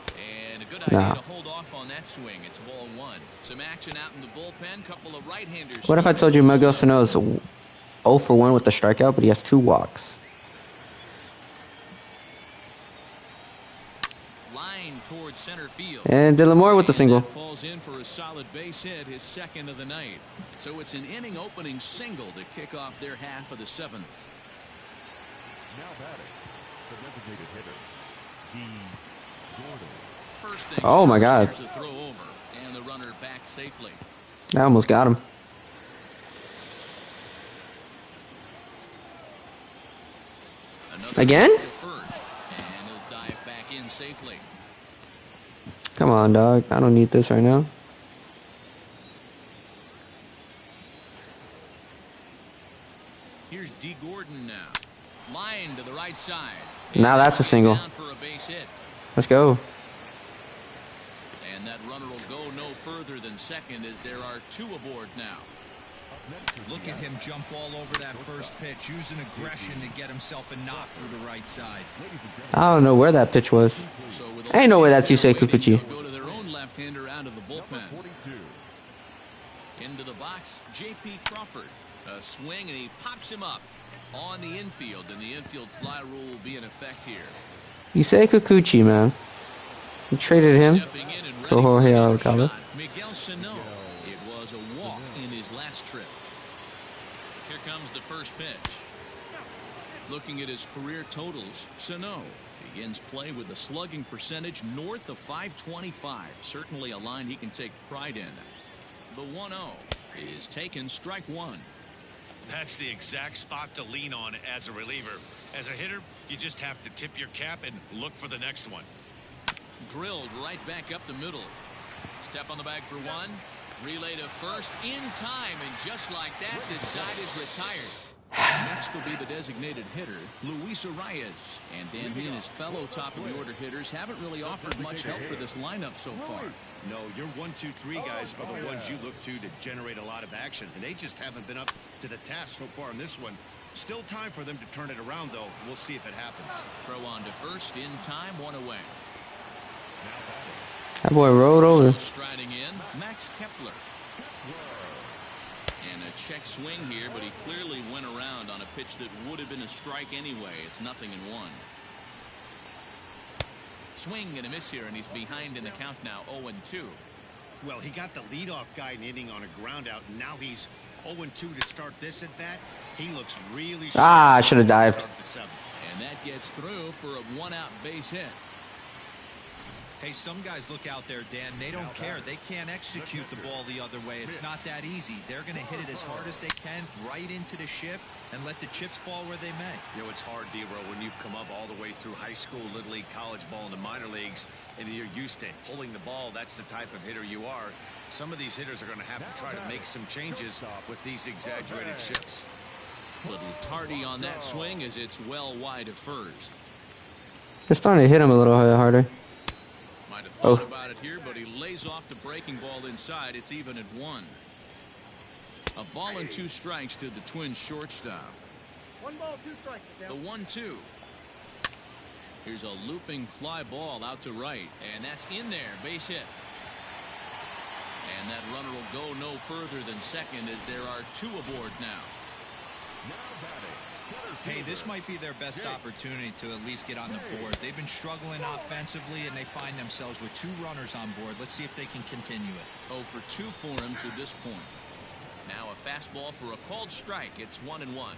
And a good idea Nah. to hold off on that swing. It's ball 1. Some action out in the bullpen. Couple of right-handers. What if I told you Miguel Sano is 0 for 1 with the strikeout, but he has 2 walks? Line towards center field. And Dillamore with the And single. that falls in for a solid base hit, his 2nd of the night. So it's an inning-opening single to kick off their half of the 7th. Now batting, the designated hitter, D. Gordon. First thing Oh, my first, God. here's a throw over, and the runner back safely. I almost got him. Another Again? throw to first, and he'll dive back in safely. Come on, dog. I don't need this right now. Here's D. Gordon now. Line to the right side. Now that's a single. Down for a base hit. Let's go. And that runner will go no further than second as there are 2 aboard now. Look at him jump all over that first pitch, using aggression to get himself a knock through the right side. I don't know where that pitch was. So with Ain't no way that's left-hander Yusei waiting, Kikuchi. they'll go to their own left-hander out of the bullpen. 42. Into the box, J.P. Crawford. A swing, and he pops him up on the infield, and the infield fly rule will be in effect here. You say Kikuchi, man. You traded him Stepping in and for ready for Jorge another Alcala. shot, Miguel Sano. It was a walk in his last trip. Here comes the first pitch. Looking at his career totals, Sano begins play with a slugging percentage north of .525. Certainly a line he can take pride in. The 1-0 is taken, strike one. That's the exact spot to lean on as a reliever. As a hitter, you just have to tip your cap and look for the next one. Drilled right back up the middle. Step on the bag for one. Relay to first in time, and just like that, this side is retired. Next will be the designated hitter, Luis Arias. And Dan, he and his fellow top-of-the-order hitters haven't really offered much help for this lineup so far. No, your 1, 2, 3 guys are the ones you look to generate a lot of action, and they just haven't been up to the task so far in this one. Still time for them to turn it around, though. We'll see if it happens. Throw on to first, in time, one away. That boy rolled over. Striding in, Max Kepler. And a check swing here, but he clearly went around on a pitch that would have been a strike anyway. It's 0-1. Swing and a miss here, and he's behind in the count now, 0-2. Well, he got the leadoff guy inning on a ground out, and now he's 0-2 to start this at bat. He looks really I should have dived. And that gets through for a one-out base hit. Hey, some guys look out there, Dan. They don't care. They can't execute the ball the other way. It's not that easy. They're going to hit it as hard as they can right into the shift and let the chips fall where they may. You know, it's hard, D-Row, when you've come up all the way through high school, little league, college ball, and the minor leagues, and you're used to pulling the ball. That's the type of hitter you are. Some of these hitters are going to have to try to make some changes with these exaggerated shifts. Little tardy on that swing as it's well wide of first. They're starting to hit him a little harder. Might have thought about it here, but he lays off the breaking ball inside. It's even at 1. A ball and 2 strikes to the Twins shortstop. 1 ball, 2 strikes. The 1-2. Here's a looping fly ball out to right, and that's in there. Base hit. And that runner will go no further than second as there are 2 aboard now. Hey, this might be their best opportunity to at least get on the board. They've been struggling offensively, and they find themselves with 2 runners on board. Let's see if they can continue it. 0 for 2 for him to this point. Now a fastball for a called strike. It's 1-1.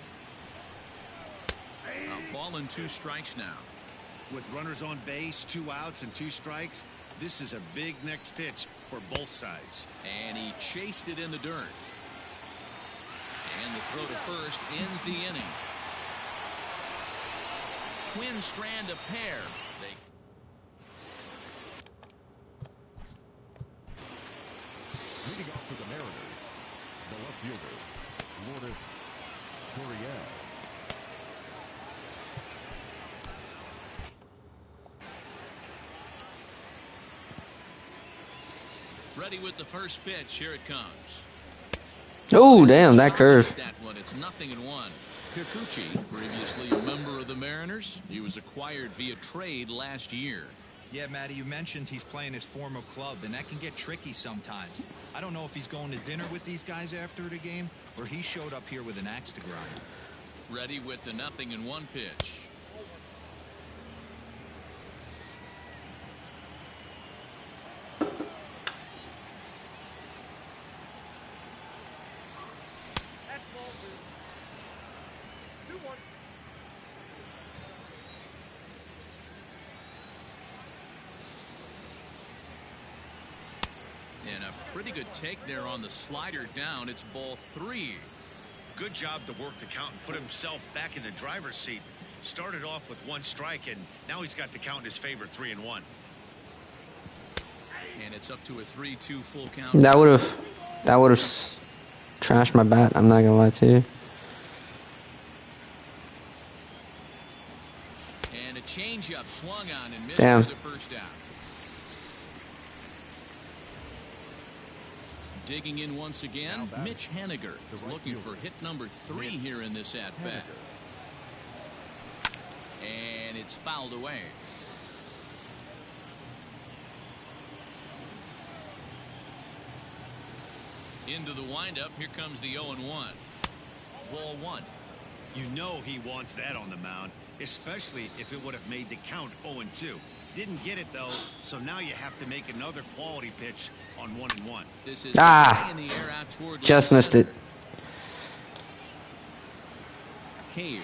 A ball and 2 strikes now. With runners on base, 2 outs, and 2 strikes, this is a big next pitch for both sides. And he chased it in the dirt. And the throw to first ends the inning. Twins strand a pair. Leading off for the Mariners, the left fielder, Lourdes Gurriel. Ready with the first pitch. Here it comes. Oh, damn, that curve. That one, it's 0-1. Kikuchi, previously a member of the Mariners. He was acquired via trade last year. Yeah, Matty, you mentioned he's playing his former club, and that can get tricky sometimes. I don't know if he's going to dinner with these guys after the game, or he showed up here with an axe to grind. Ready with the 0-1 pitch. And a pretty good take there on the slider down. It's ball 3. Good job to work the count and put himself back in the driver's seat. Started off with 1 strike, and now he's got the count in his favor, 3-1. And it's up to a 3-2 full count. That would have trashed my bat. I'm not gonna lie to you. And a changeup swung on and missed Damn. for the first out. Digging in once again, Mitch Haniger is looking for hit number 3 here in this at-bat. And it's fouled away. Into the windup, here comes the 0-1. Ball 1. You know he wants that on the mound, especially if it would have made the count 0-2. Didn't get it though, so now you have to make another quality pitch on 1-1. This is Ah, in the air out toward just left missed it. center. Cave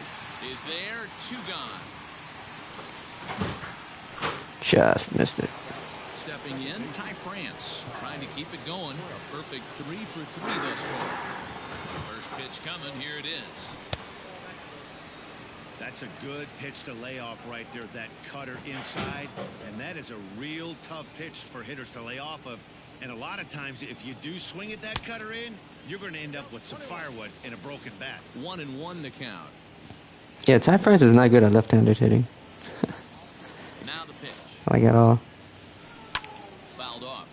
is there, 2 gone. Just missed it. Stepping in, Ty France, trying to keep it going. A perfect 3 for 3 thus far. First pitch coming, here it is. That's a good pitch to lay off right there, that cutter inside, and that is a real tough pitch for hitters to lay off of. And a lot of times, if you do swing at that cutter in, you're going to end up with some firewood and a broken bat. 1-1 to count. Yeah, Ty France is not good at left-handed hitting. Now the pitch. Like at all. Fouled off.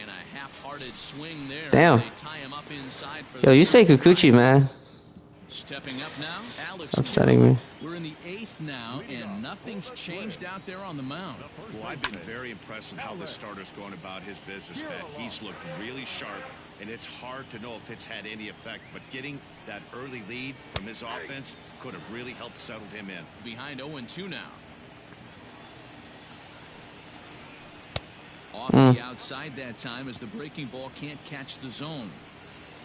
And a half-hearted swing there. Damn. As they tie him up inside for Yo, the you say third Kikuchi, strike. man. Stepping up now, Alex Upsetting Carroll. me. We're in the 8th now, and nothing's changed out there on the mound. Well, I've been very impressed with how this starter's going about his business, Matt. He's looked really sharp, and it's hard to know if it's had any effect. But getting that early lead from his offense could have really helped settle him in. Behind 0-2 now. Off the outside that time as the breaking ball can't catch the zone.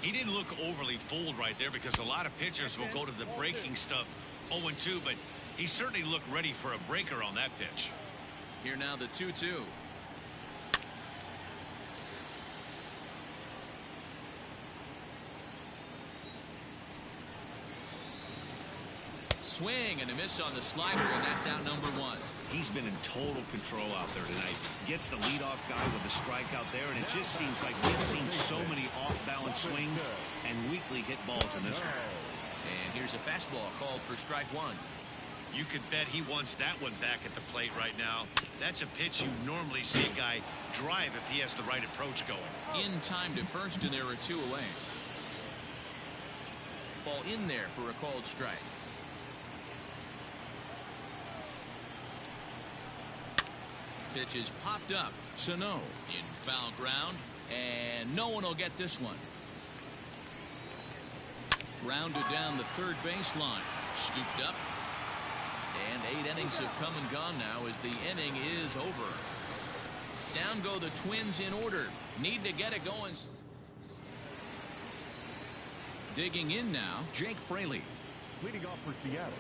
He didn't look overly fooled right there because a lot of pitchers will go to the breaking stuff 0-2, but he certainly looked ready for a breaker on that pitch. Here now the 2-2. Swing and a miss on the slider, and that's out number 1. He's been in total control out there tonight. Gets the leadoff guy with a strikeout there, and it just seems like we've seen so many off-balance swings and weakly hit balls in this one. And here's a fastball called for strike 1. You could bet he wants that one back at the plate right now. That's a pitch you normally see a guy drive if he has the right approach going. In time to first, and there are 2 away. Ball in there for a called strike. Pitch is popped up. Sano in foul ground, and no one will get this one. Grounded down the third baseline. Scooped up. And 8 innings have come and gone now as the inning is over. Down go the Twins in order. Need to get it going. Digging in now, Jake Fraley. Leading off for Seattle,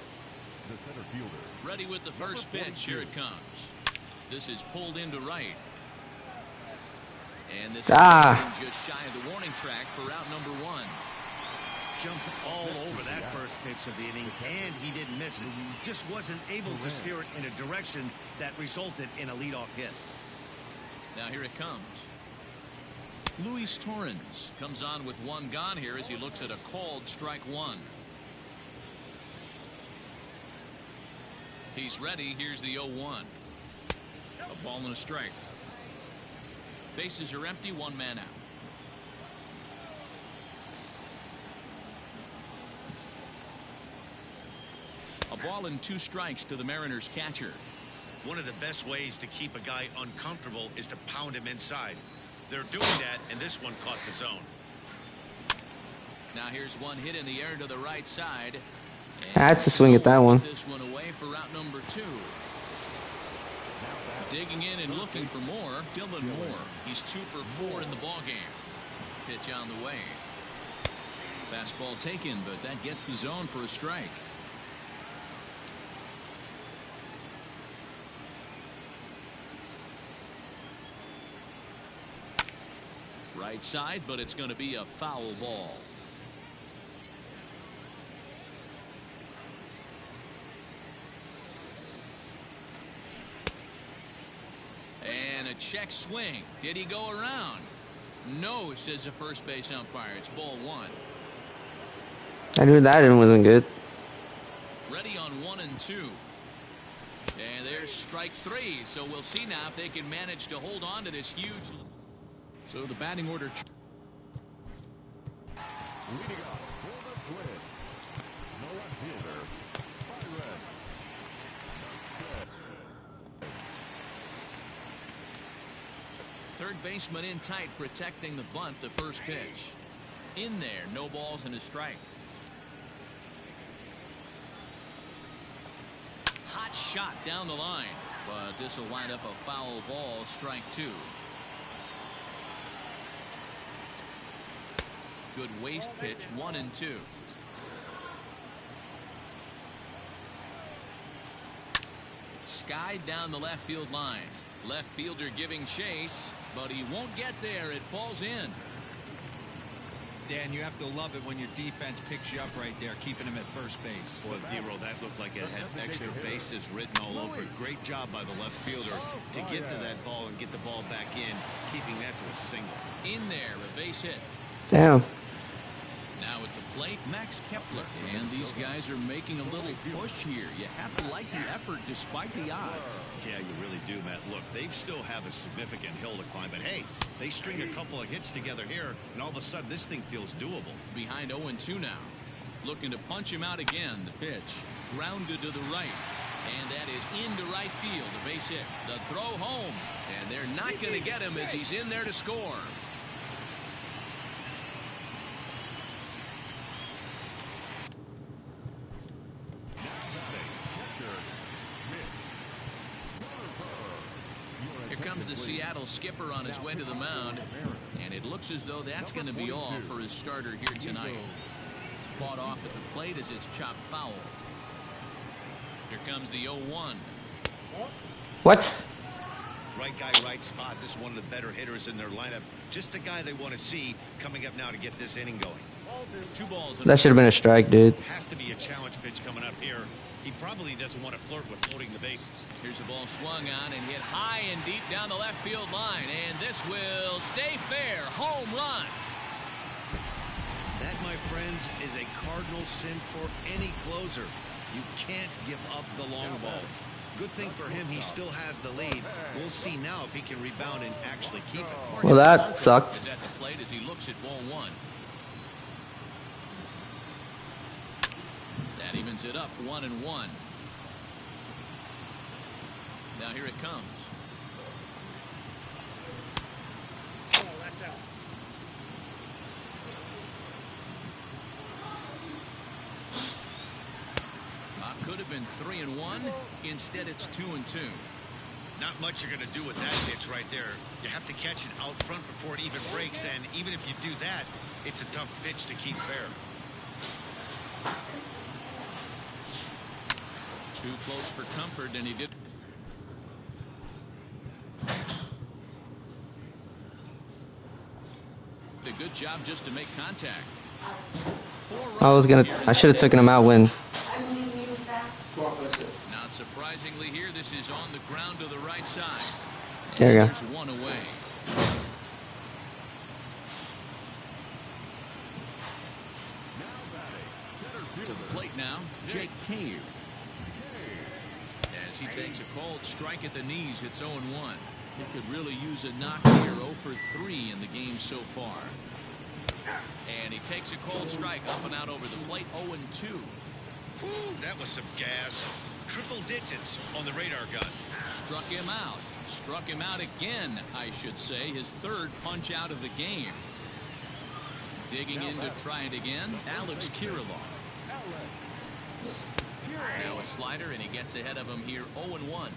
the center fielder. Ready with the first pitch. Here it comes. This is pulled into right. And this is just shy of the warning track for route number 1. Jumped all over that first pitch of the inning, and he didn't miss it. Just wasn't able to steer it in a direction that resulted in a leadoff hit. Now here it comes. Luis Torrens comes on with 1 gone here as he looks at a called strike 1. He's ready. Here's the 0-1. A ball and a strike. Bases are empty, 1 man out. A ball and 2 strikes to the Mariners catcher. One of the best ways to keep a guy uncomfortable is to pound him inside. They're doing that, and this one caught the zone. Now here's one hit in the air to the right side. I had to swing at that one. This one away for route number 2. Digging in and looking for more, Dylan Moore. He's 2 for 4 in the ballgame. Pitch on the way. Fastball taken, but that gets the zone for a strike. Right side, but it's going to be a foul ball. And a check swing. Did he go around? No, says the first base umpire. It's ball 1. I knew that one wasn't good. Ready on 1 and 2. And there's strike 3. So we'll see now if they can manage to hold on to this huge. So the batting order. Leading off for the Twins, no one hitter, Byron. third baseman in tight, protecting the bunt, the first pitch. In there, no balls and a strike. Hot shot down the line, but this will wind up a foul ball, strike two. Good waste pitch, 1-2. Skied down the left field line. Left fielder giving chase, but he won't get there. It falls in. Dan, you have to love it when your defense picks you up right there, keeping him at first base. Boy, D-Roll, that looked like it had extra bases written all over it. Great job by the left fielder to get to that ball and get the ball back in, keeping that to a single. In there, a base hit. Damn. Now at the plate, Max Kepler. And these guys are making a little push here. You have to like the effort despite the odds. Yeah, you really do, Matt. Look, they still have a significant hill to climb, but hey, they string a couple of hits together here, and all of a sudden this thing feels doable. Behind 0-2 now. Looking to punch him out again. The pitch grounded to the right. And that is into right field. A base hit. The throw home. And they're not going to get him as he's in there to score. Comes the Seattle skipper on his way to the mound, and it looks as though that's going to be all for his starter here tonight. Fought off at the plate as it's chopped foul. Here comes the 0-1. What? Right guy, right spot. This is one of the better hitters in their lineup. Just the guy they want to see coming up now to get this inning going. 2 balls. That should have been a strike, dude. Has to be a challenge pitch coming up here. He probably doesn't want to flirt with loading the bases. Here's the ball swung on and hit high and deep down the left field line. And this will stay fair. Home run. That, my friends, is a cardinal sin for any closer. You can't give up the long ball. Good thing for him, he still has the lead. We'll see now if he can rebound and actually keep it. Well, that sucked. Is at the plate as he looks at ball 1. That evens it up, 1-1. Now here it comes. Could have been 3-1. Instead, it's 2-2. Not much you're going to do with that pitch right there. You have to catch it out front before it even breaks, and even if you do that, it's a tough pitch to keep fair. Too close for comfort, and he did. A good job just to make contact. I should have taken him out when. Not surprisingly here, this is on the ground to the right side. There you go. There's one away. To the plate now, Jake Cave. As he takes a called strike at the knees, it's 0-1. He could really use a knock here. 0 for 3 in the game so far. And he takes a cold strike up and out over the plate. 0-2. Whew, that was some gas. Triple digits on the radar gun. Struck him out. Struck him out again, I should say. His third punch out of the game. Digging in to try it again, Alex Kirilloff. Now a slider, and he gets ahead of him here. 0-1.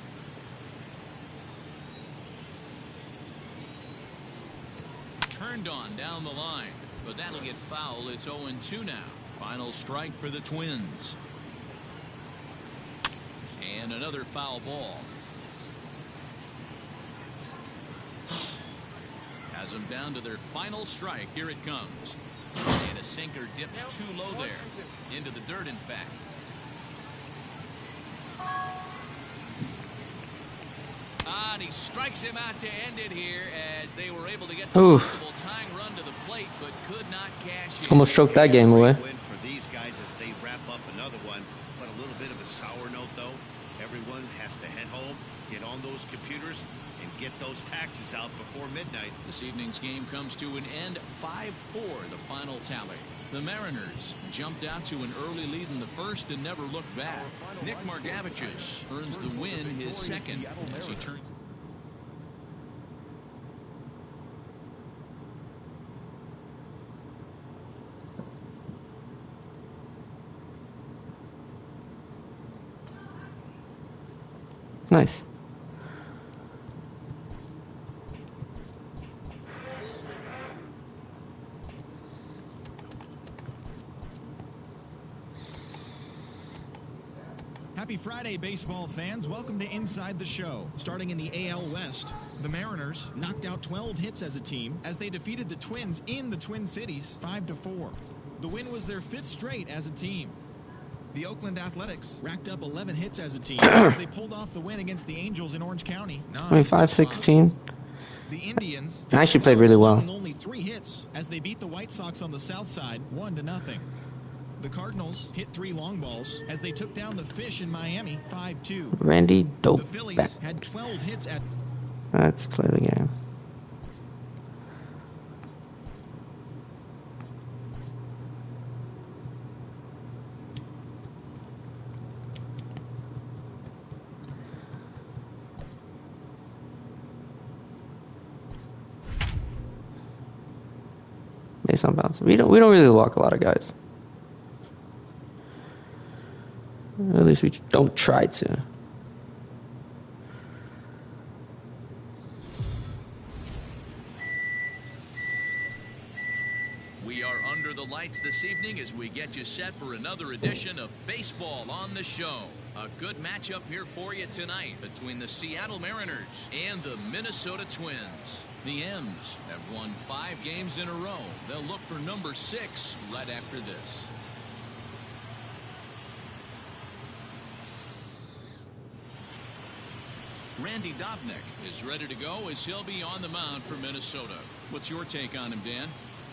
Turned on down the line, but that'll get foul. It's 0-2 now. Final strike for the Twins. And another foul ball. Has them down to their final strike. Here it comes. And a sinker dips too low there. Into the dirt, in fact. And he strikes him out to end it here as they were able to get the possible tying run to the plate, but could not cash in. Almost choked that game away. Win for these guys as they wrap up another one, but a little bit of a sour note though. Everyone has to head home, get on those computers, and get those taxes out before midnight. This evening's game comes to an end. 5-4, the final tally. The Mariners jumped out to an early lead in the first and never looked back. Nick Margavicius earns the win, his second, as he turns. Nice. Happy Friday, baseball fans. Welcome to Inside the Show. Starting in the AL West, the Mariners knocked out 12 hits as a team as they defeated the Twins in the Twin Cities 5-4. The win was their 5th straight as a team. The Oakland Athletics racked up 11 hits as a team as they pulled off the win against the Angels in Orange County. 25-16. The Indians Actually played really well. Only 3 hits as they beat the White Sox on the south side 1-0. The Cardinals hit 3 long balls as they took down the Fish in Miami 5-2. Randy Dope. The Phillies had 12 hits at... Let's play the game. Based on bounce. We don't really walk a lot of guys. At least we don't try to. We are under the lights this evening as we get you set for another edition of Baseball on the Show. A good matchup here for you tonight between the Seattle Mariners and the Minnesota Twins. The M's have won 5 games in a row. They'll look for number 6 right after this. Randy Dobnak is ready to go as he'll be on the mound for Minnesota. What's your take on him, Dan?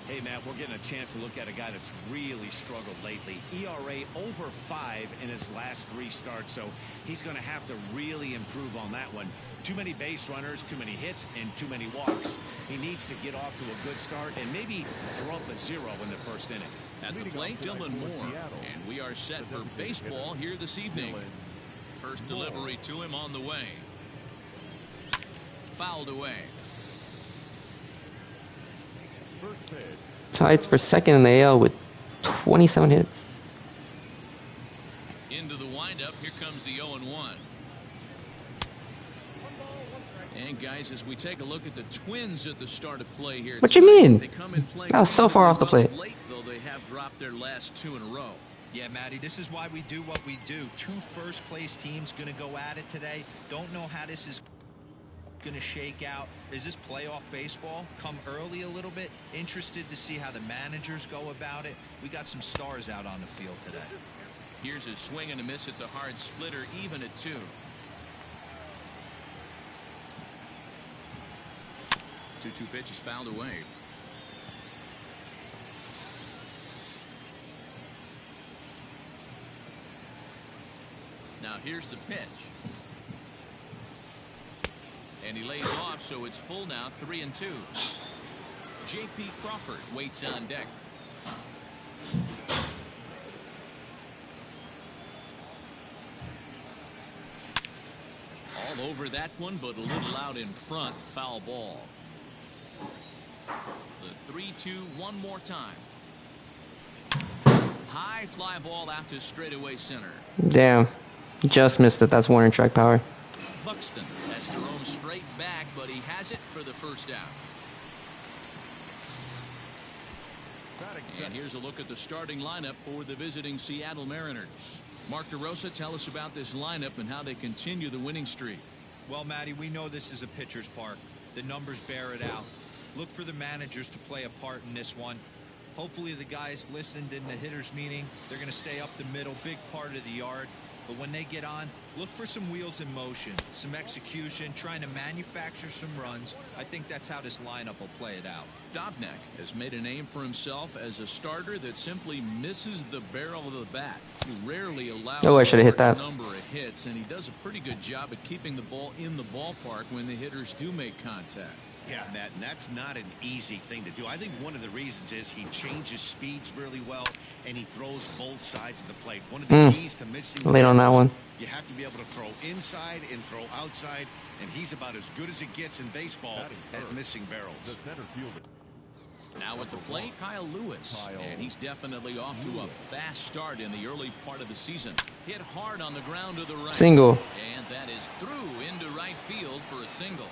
Hey, Matt, we're getting a chance to look at a guy that's really struggled lately. ERA over 5 in his last 3 starts, so he's going to have to really improve on that one. Too many base runners, too many hits, and too many walks. He needs to get off to a good start and maybe throw up a 0 in the first inning. At the plate, Dylan Moore, and we are set for baseball here this evening. First delivery to him on the way. Fouled away. Tied for second in the AL with 27 hits. Into the windup. Here comes the 0-1. And guys, as we take a look at the Twins at the start of play here, what you mean? They come in playing that was so far off the plate. Late, though they have dropped their last 2 in a row. Yeah, Matty, this is why we do what we do. 2 first-place teams going to go at it today. Don't know how this is going to shake out. Is this playoff baseball? Come early a little bit. Interested to see how the managers go about it. We got some stars out on the field today. Here's a swing and a miss at the hard splitter, even at 2. 2-2 pitch is fouled away. Now here's the pitch. And he lays off, so it's full now, 3-2. J.P. Crawford waits on deck. All over that one, but a little out in front. Foul ball. The 3-2 one more time. High fly ball out to straightaway center. Damn. Just missed it. That's warning track power. Buxton has to roam straight back, but he has it for the first out. And here's a look at the starting lineup for the visiting Seattle Mariners. Mark DeRosa, tell us about this lineup and how they continue the winning streak. Well, Matty, we know this is a pitcher's park. The numbers bear it out. Look for the managers to play a part in this one. Hopefully the guys listened in the hitters meeting. They're going to stay up the middle, big part of the yard. But when they get on, look for some wheels in motion, some execution, trying to manufacture some runs. I think that's how this lineup will play it out. Dobnak has made a name for himself as a starter that simply misses the barrel of the bat. He rarely allows I should have hit that. a number of hits, and he does a pretty good job at keeping the ball in the ballpark when the hitters do make contact. Yeah, Matt, and that's not an easy thing to do. I think one of the reasons is he changes speeds really well, and he throws both sides of the plate. One of the keys to missing Late on that one. You have to be able to throw inside and throw outside, and he's about as good as it gets in baseball at missing barrels. Now at the plate, Kyle Lewis. And he's definitely off to a fast start in the early part of the season. Hit hard on the ground to the right. Single. And that is through into right field for a single.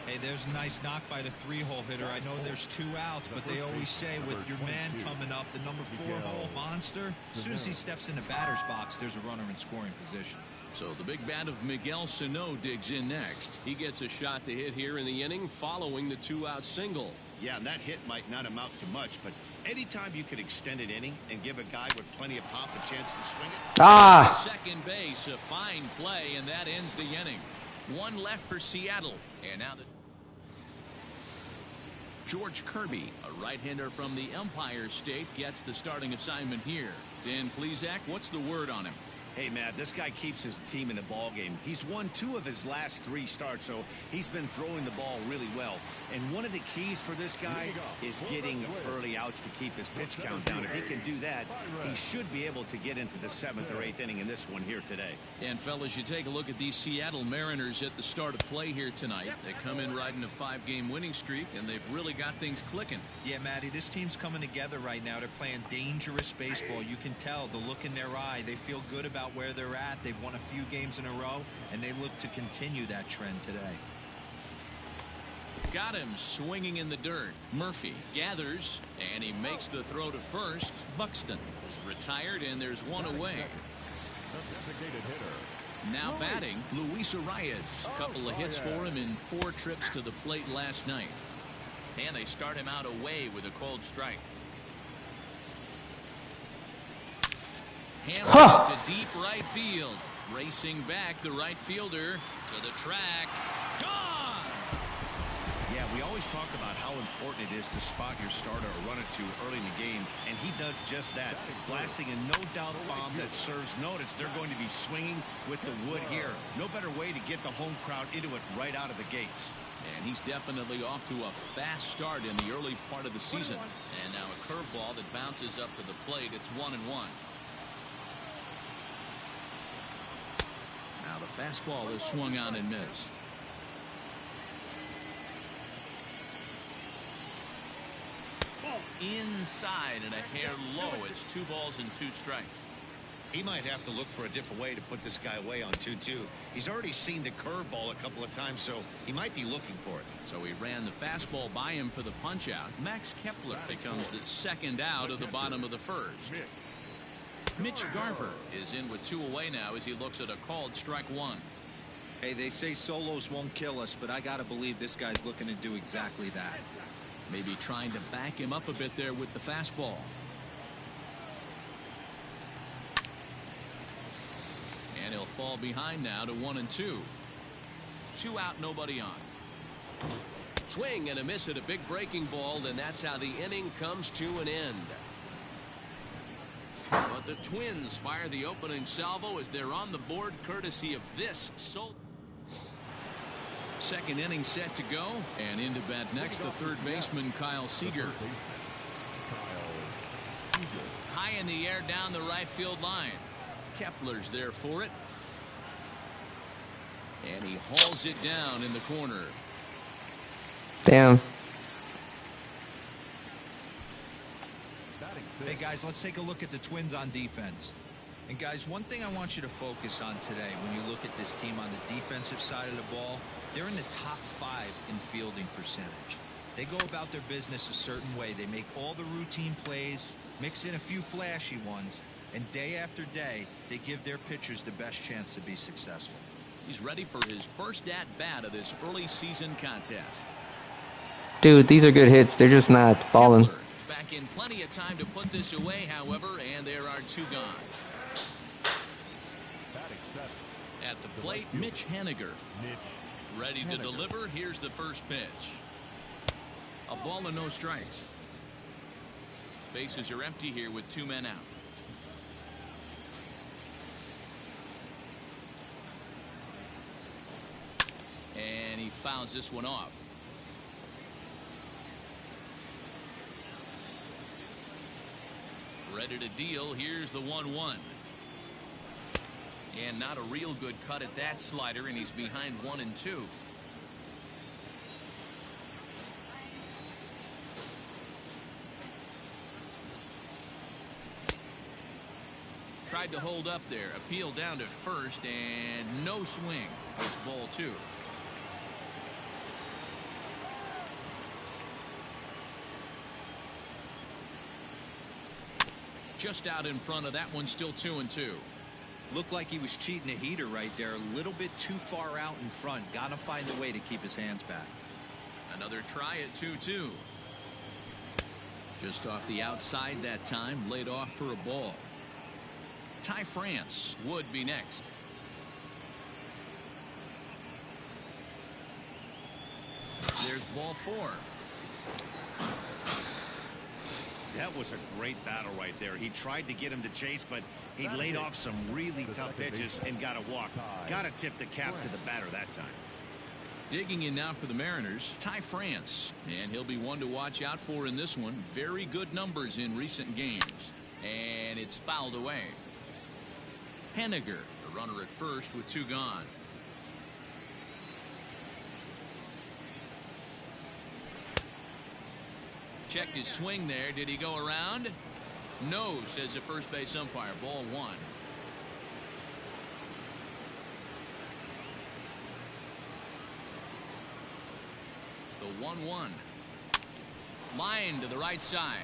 Hey, there's a nice knock by the 3-hole hitter. I know there's 2 outs, but they always say with your man coming up, the number 4-hole monster, as soon as he steps in the batter's box, there's a runner in scoring position. So the big bat of Miguel Sano digs in next. He gets a shot to hit here in the inning following the 2-out single. Yeah, and that hit might not amount to much, but anytime you can extend an inning and give a guy with plenty of pop a chance to swing it. Ah! Second base, a fine play, and that ends the inning. 1 left for Seattle. And now the George Kirby, a right-hander from the Empire State, gets the starting assignment here. Dan Plesac, what's the word on him? Hey, Matt, this guy keeps his team in the ball game. He's won 2 of his last 3 starts, so he's been throwing the ball really well. And one of the keys for this guy is getting early outs to keep his pitch count down. If he can do that, he should be able to get into the 7th or 8th inning in this one here today. And, fellas, you take a look at these Seattle Mariners at the start of play here tonight. They come in riding a 5-game winning streak, and they've really got things clicking. Yeah, Matty, this team's coming together right now. They're playing dangerous baseball. You can tell the look in their eye. They feel good about where they're at. They've won a few games in a row, and they look to continue that trend today. Got him swinging in the dirt. Murphy gathers, and he makes the throw to first. Buxton is retired, and there's 1 away. Now batting, Luis Arias. A couple of hits for him in 4 trips to the plate last night. And they start him out away with a cold strike. Hammered into deep right field. Racing back, the right fielder to the track. Gone! Yeah, we always talk about how important it is to spot your starter or run it to early in the game, and he does just that, blasting a no-doubt bomb that serves notice. They're going to be swinging with the wood here. No better way to get the home crowd into it right out of the gates. And he's definitely off to a fast start in the early part of the season. And now a curveball that bounces up to the plate. It's 1-1. Now the fastball is swung on and missed. Inside and a hair low. It's 2 balls and 2 strikes. He might have to look for a different way to put this guy away on 2-2. He's already seen the curveball a couple of times, so he might be looking for it. So he ran the fastball by him for the punch out. Max Kepler becomes the 2nd out of the bottom of the 1st. Mitch Garver is in with 2 away now as he looks at a called strike 1. Hey, they say solos won't kill us, but I gotta believe this guy's looking to do exactly that. Maybe trying to back him up a bit there with the fastball. And he'll fall behind now to 1-2. 2 out, nobody on. Swing and a miss at a big breaking ball, and that's how the inning comes to an end. But the Twins fire the opening salvo as they're on the board courtesy of this solo. 2nd inning set to go, and into bat next the 3rd baseman Kyle Seager. High in the air down the right field line. Kepler's there for it. And he hauls it down in the corner. Damn. Hey, guys, let's take a look at the Twins on defense. And, guys, one thing I want you to focus on today when you look at this team on the defensive side of the ball, they're in the top 5 in fielding percentage. They go about their business a certain way. They make all the routine plays, mix in a few flashy ones, and day after day, they give their pitchers the best chance to be successful. He's ready for his first at-bat of this early season contest. Dude, these are good hits. They're just not falling. Kepler is back in plenty of time to put this away, however, and there are 2 gone. At the plate, Mitch Haniger. Ready to deliver. Here's the first pitch. A ball and no strikes. Bases are empty here with 2 men out. And he fouls this one off. Ready to deal. Here's the 1-1. And not a real good cut at that slider, and he's behind 1-2. tried to hold up there. Appeal down to first, and no swing. It's ball 2. Just out in front of that one, still 2-2. Looked like he was cheating a heater right there. A little bit too far out in front. Got to find a way to keep his hands back. Another try at 2-2. Just off the outside that time, laid off for a ball. Ty France would be next. There's ball 4. That was a great battle right there. He tried to get him to chase, but he laid off some really tough pitches and got a walk. Got to tip the cap to the batter that time. Digging in now for the Mariners, Ty France, and he'll be one to watch out for in this one. Very good numbers in recent games, and it's fouled away. Henniger, the runner at first with 2 gone. Checked his swing there. Did he go around? No, says the first base umpire. Ball 1. The 1-1. Line to the right side,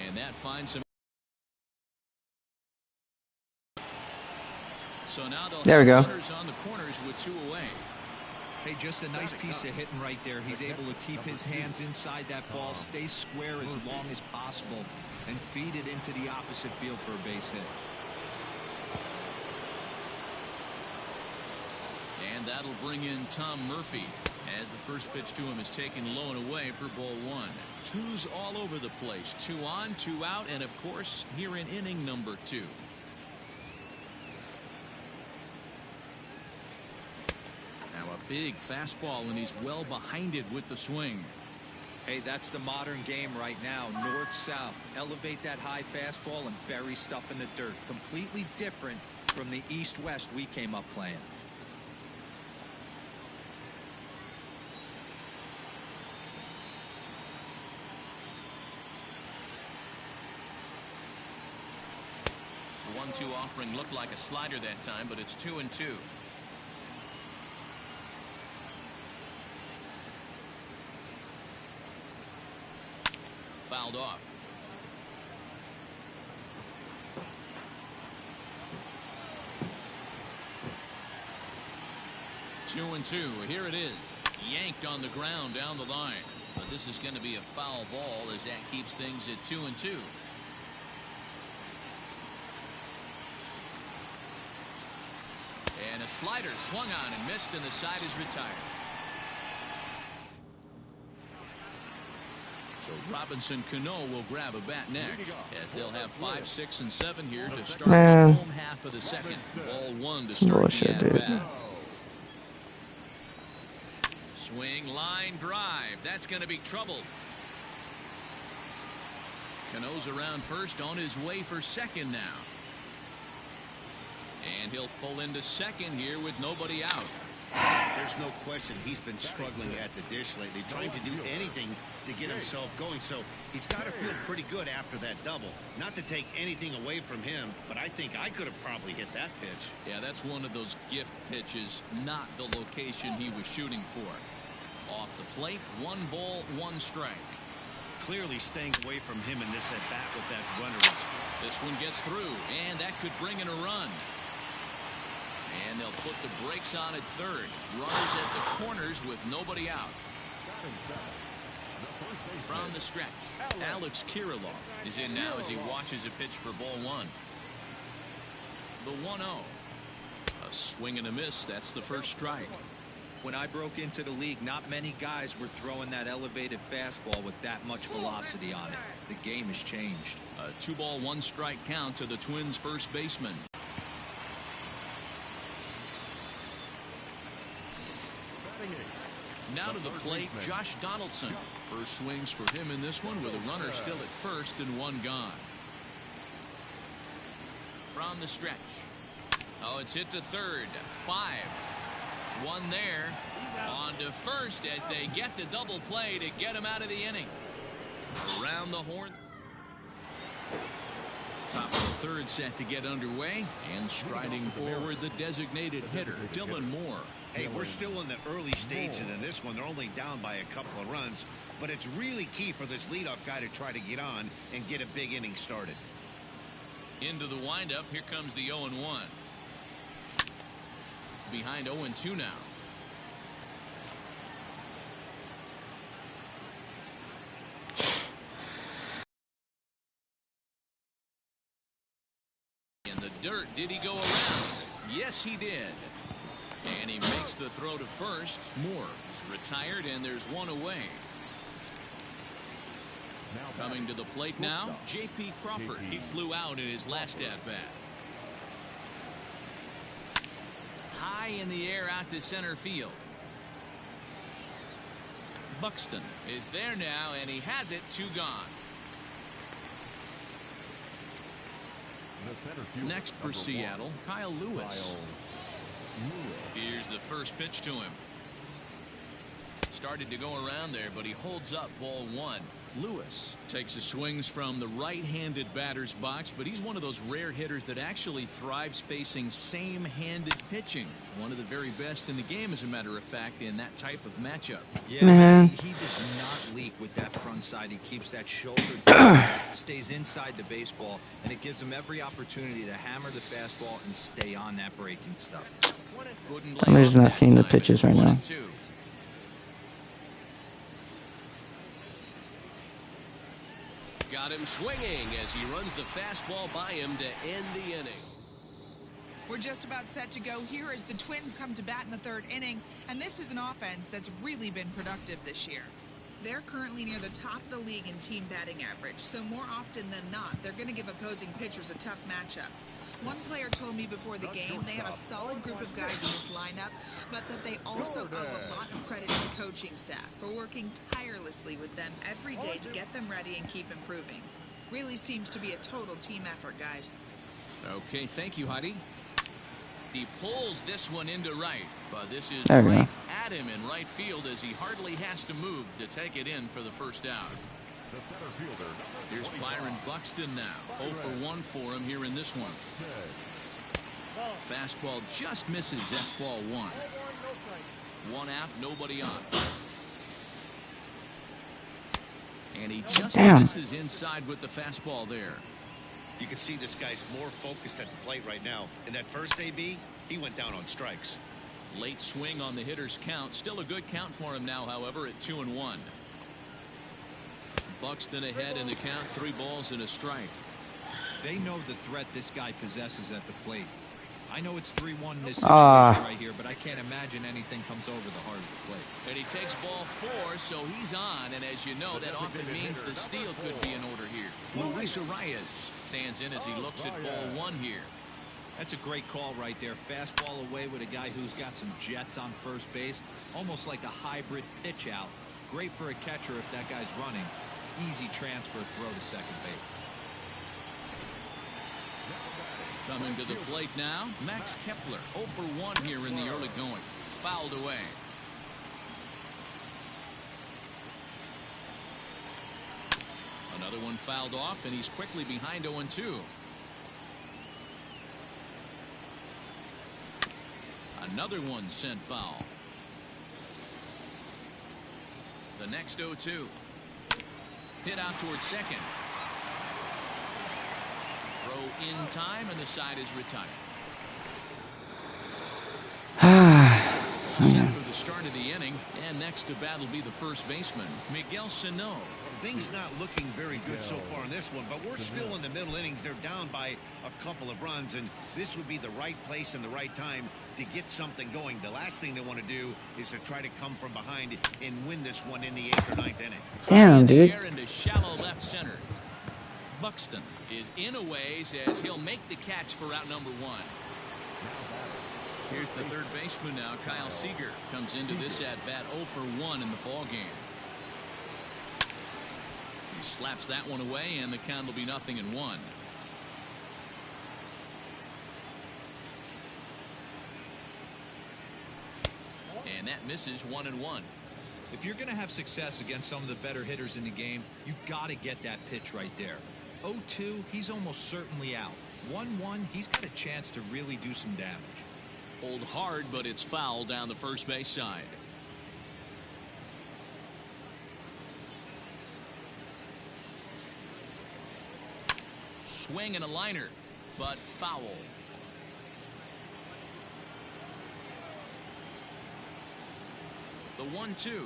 and that finds some. So now they'll there we go. Runners on the corners with 2 away. Hey, just a nice piece of hitting right there. He's able to keep his hands inside that ball, stay square as long as possible, and feed it into the opposite field for a base hit. And that'll bring in Tom Murphy as the first pitch to him is taken low and away for ball 1. 2's all over the place. 2 on, 2 out, and of course here in inning number 2. Now a big fastball, and he's well behind it with the swing. Hey, that's the modern game right now. North-south. Elevate that high fastball and bury stuff in the dirt. Completely different from the east-west we came up playing. The 1-2 offering looked like a slider that time, but it's 2-2. Fouled off. Two and 2. Here it is. Yanked on the ground down the line. But this is going to be a foul ball as that keeps things at 2-2. And a slider swung on and missed, and the side is retired. So Robinson Cano will grab a bat next, as they'll have 5, 6, and 7 here to start the home half of the second. Ball 1 to start the at-bat. Swing, line, drive. That's going to be trouble. Cano's around first, on his way for second now. And he'll pull into second here with nobody out. There's no question he's been struggling at the dish lately, trying to do anything to get himself going. So he's got to feel pretty good after that double. Not to take anything away from him, but I think I could have probably hit that pitch. Yeah, that's one of those gift pitches, not the location he was shooting for. Off the plate, 1 ball, 1 strike. Clearly staying away from him in this at-bat with that runner. This one gets through, and that could bring in a run. And they'll put the brakes on at third. Runners at the corners with nobody out. From the stretch, Alex Kirilloff is in now as he watches a pitch for ball 1. The 1-0. A swing and a miss. That's the first strike. When I broke into the league, not many guys were throwing that elevated fastball with that much velocity on it. The game has changed. A 2-ball, 1-strike count to the Twins' first baseman. Now to the plate, Josh Donaldson. First swings for him in this one with a runner still at first and 1 gone. From the stretch. Oh, it's hit to third. 5. 1 there. On to first as they get the double play to get him out of the inning. Around the horn. Top of the third set to get underway, and striding forward the designated hitter, Dylan Moore. Hey, we're still in the early stages in this one. They're only down by a couple of runs, but it's really key for this leadoff guy to try to get on and get a big inning started. Into the windup, here comes the 0-1. Behind 0-2 now. In the dirt, did he go around? Yes, he did. And he makes the throw to first. Moore is retired, and there's one away. Coming to the plate now, J.P. Crawford. He flew out in his last at-bat. High in the air out to center field. Buxton is there now, and he has it. 2 gone. Next for Seattle, Kyle Lewis. Here's the first pitch to him. Started to go around there, but he holds up ball 1. Lewis takes his swings from the right-handed batter's box, but he's one of those rare hitters that actually thrives facing same-handed pitching. One of the very best in the game, as a matter of fact, in that type of matchup. Yeah, he does not leak with that front side. He keeps that shoulder down, stays inside the baseball, and it gives him every opportunity to hammer the fastball and stay on that breaking stuff. I'm just not seeing the pitches right now. Got him swinging as he runs the fastball by him to end the inning. We're just about set to go here as the Twins come to bat in the 3rd inning, and this is an offense that's really been productive this year. They're currently near the top of the league in team batting average, so more often than not, they're going to give opposing pitchers a tough matchup. One player told me before the game they have a solid group of guys in this lineup, but that they also owe a lot of credit to the coaching staff for working tirelessly with them every day to get them ready and keep improving. Really seems to be a total team effort, guys. Okay, thank you, Heidi. He pulls this one into right, but this is There we right go. at him in right field as he hardly has to move to take it in for the first out. Here's Byron Buxton now. 0 for 1 for him here in this one. Fastball just misses. That's ball 1. 1 out, nobody on. And he just misses inside with the fastball there. You can see this guy's more focused at the plate right now. In that first AB, he went down on strikes. Late swing on the hitter's count. Still a good count for him now, however, at 2-1. Buxton ahead in the count. 3 balls and a strike. They know the threat this guy possesses at the plate. I know it's 3-1 in this situation right here, but I can't imagine anything comes over the heart of the plate. And he takes ball 4, so he's on. And as you know, that often means the steal could be in order here. Luis Arias stands in as he looks at ball 1 here. That's a great call right there. Fastball away with a guy who's got some jets on first base. Almost like a hybrid pitch out. Great for a catcher if that guy's running. Easy transfer throw to second base. Coming to the plate now, Max Kepler. 0 for 1 here in the early going. Fouled away. Another one fouled off, and he's quickly behind 0-2. Another one sent foul. The next 0-2. Hit out towards second. Throw in time, and the side is retired. All set for the start of the inning, and next to bat will be the first baseman, Miguel Sano. Things not looking very good so far in this one, but we're still in the middle innings. They're down by a couple of runs, and this would be the right place and the right time to get something going. The last thing they want to do is to try to come from behind and win this one in the 8th or 9th inning. Damn, dude. Into shallow left center. Buxton is in a ways as he'll make the catch for out number 1. Here's the third baseman now, Kyle Seager, comes into this at-bat 0 for 1 in the ball game. He slaps that one away, and the count will be 0-1. And that misses 1-1. If you're going to have success against some of the better hitters in the game, you got to get that pitch right there. 0-2, he's almost certainly out. 1-1, he's got a chance to really do some damage. Hold hard, but it's foul down the first base side. Swing and a liner, but foul. The 1-2.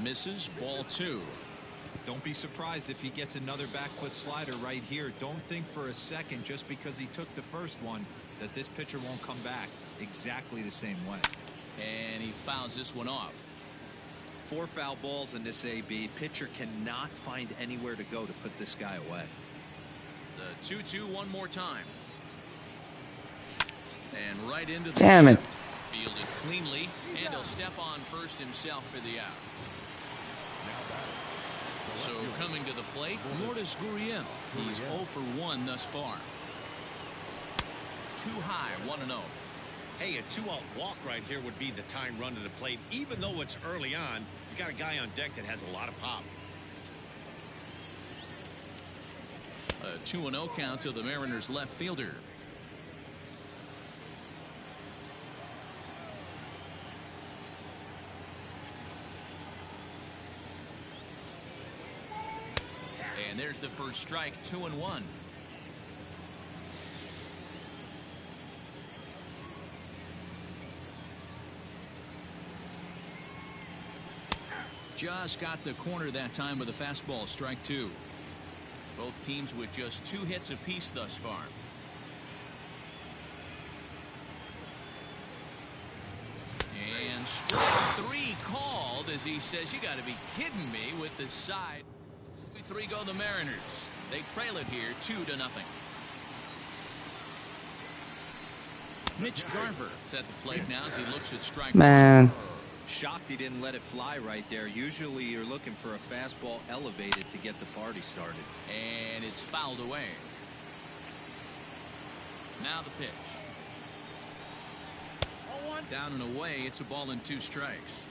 Misses, ball 2. Don't be surprised if he gets another back foot slider right here. Don't think for a second, just because he took the first one, that this pitcher won't come back exactly the same way. And he fouls this one off. 4 foul balls in this AB. Pitcher cannot find anywhere to go to put this guy away. The 2-2 one more time. And right into the Damn it. shift. Fielded cleanly, and he'll step on first himself for the out. So coming to the plate, Lourdes Gurriel. He's 0 for 1 thus far. Too high, 1-0. Hey, a 2-out walk right here would be the time run to the plate. Even though it's early on, you got a guy on deck that has a lot of pop. A 2-0 count to the Mariners left fielder. And there's the first strike, 2-1. Just got the corner that time with a fastball, strike 2. Both teams with just 2 hits apiece thus far. And strike 3 called as he says, you got to be kidding me with the side. 3 go the Mariners. They trail it here 2-0. Mitch Garver is at the plate now as he looks at strike. Man. Shocked he didn't let it fly right there. Usually you're looking for a fastball elevated to get the party started. And it's fouled away. Now the pitch. Down and away. It's a ball and 2 strikes.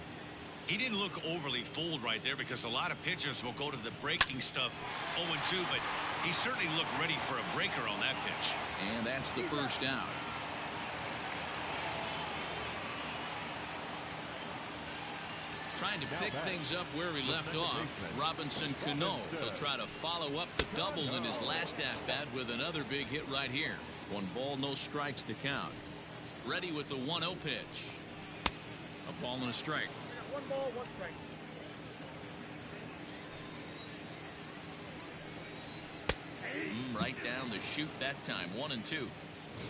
He didn't look overly fooled right there because a lot of pitchers will go to the breaking stuff 0-2, but he certainly looked ready for a breaker on that pitch. And that's the first out. Trying to pick things up where he left off. Robinson Cano. He'll try to follow up the double in his last at-bat with another big hit right here. 1 ball, no strikes to count. Ready with the 1-0 pitch. A ball and a strike. 1 ball, 1 strike. Right down the chute that time, 1-2.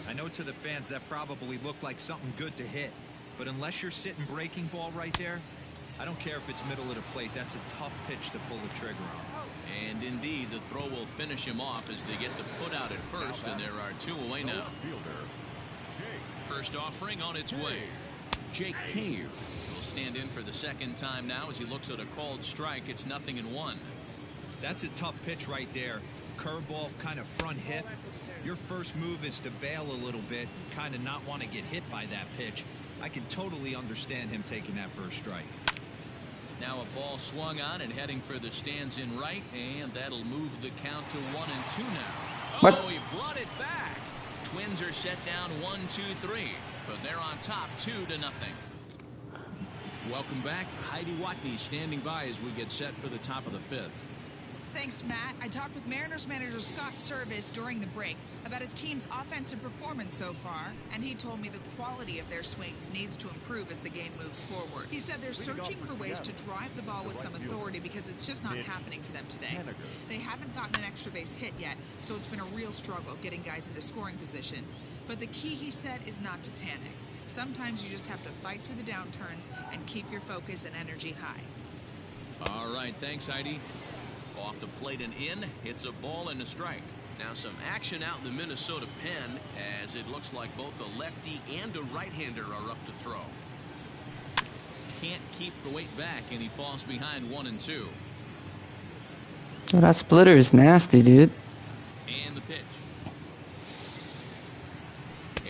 I know to the fans that probably looked like something good to hit, but unless you're sitting breaking ball right there, I don't care if it's middle of the plate. That's a tough pitch to pull the trigger on. And indeed, the throw will finish him off as they get the put out at first, and there are 2 away now. First offering on its way. Jake Cave will stand in for the second time now as he looks at a called strike. It's 0-1. That's a tough pitch right there. Curveball, kind of front hip. Your first move is to bail a little bit, kind of not want to get hit by that pitch. I can totally understand him taking that first strike. Now a ball swung on and heading for the stands in right, and that'll move the count to 1-2 now. What? Oh, he brought it back. Twins are set down 1-2-3, but they're on top 2-0. Welcome back. Heidi Watney standing by as we get set for the top of the 5th. Thanks, Matt. I talked with Mariners manager Scott Service during the break about his team's offensive performance so far, and he told me the quality of their swings needs to improve as the game moves forward. He said they're searching for ways to drive the ball with some authority because it's just not happening for them today. They haven't gotten an extra base hit yet, so it's been a real struggle getting guys into scoring position. But the key, he said, is not to panic. Sometimes you just have to fight through the downturns and keep your focus and energy high. All right, thanks, Heidi. Off the plate and in, it's a ball and a strike. Now some action out in the Minnesota pen as it looks like both a lefty and a right-hander are up to throw. Can't keep the weight back, and he falls behind 1-2. Oh, that splitter is nasty, dude. And the pitch.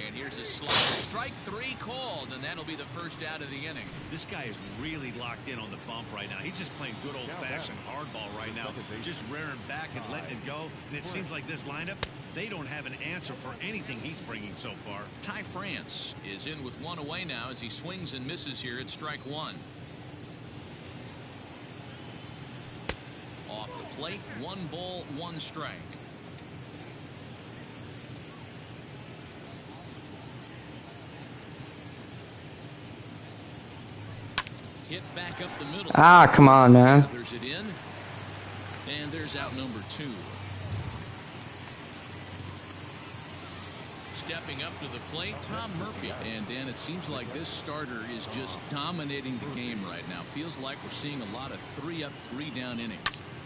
And here's a slider. Strike 3 called, and that'll be the first out of the inning. This guy is really locked in on the bump right now. He's just playing good old-fashioned hardball right now, just rearing back and letting it go. And it seems like this lineup, they don't have an answer for anything he's bringing so far. Ty France is in with 1 away now as he swings and misses here at strike 1. Off the plate, 1 ball, 1 strike. Hit back up the middle. Ah, come on, man. Gathers it in. And there's out number 2. Stepping up to the plate, Tom Murphy. And Dan, it seems like this starter is just dominating the game right now. Feels like we're seeing a lot of 3-up, 3-down innings.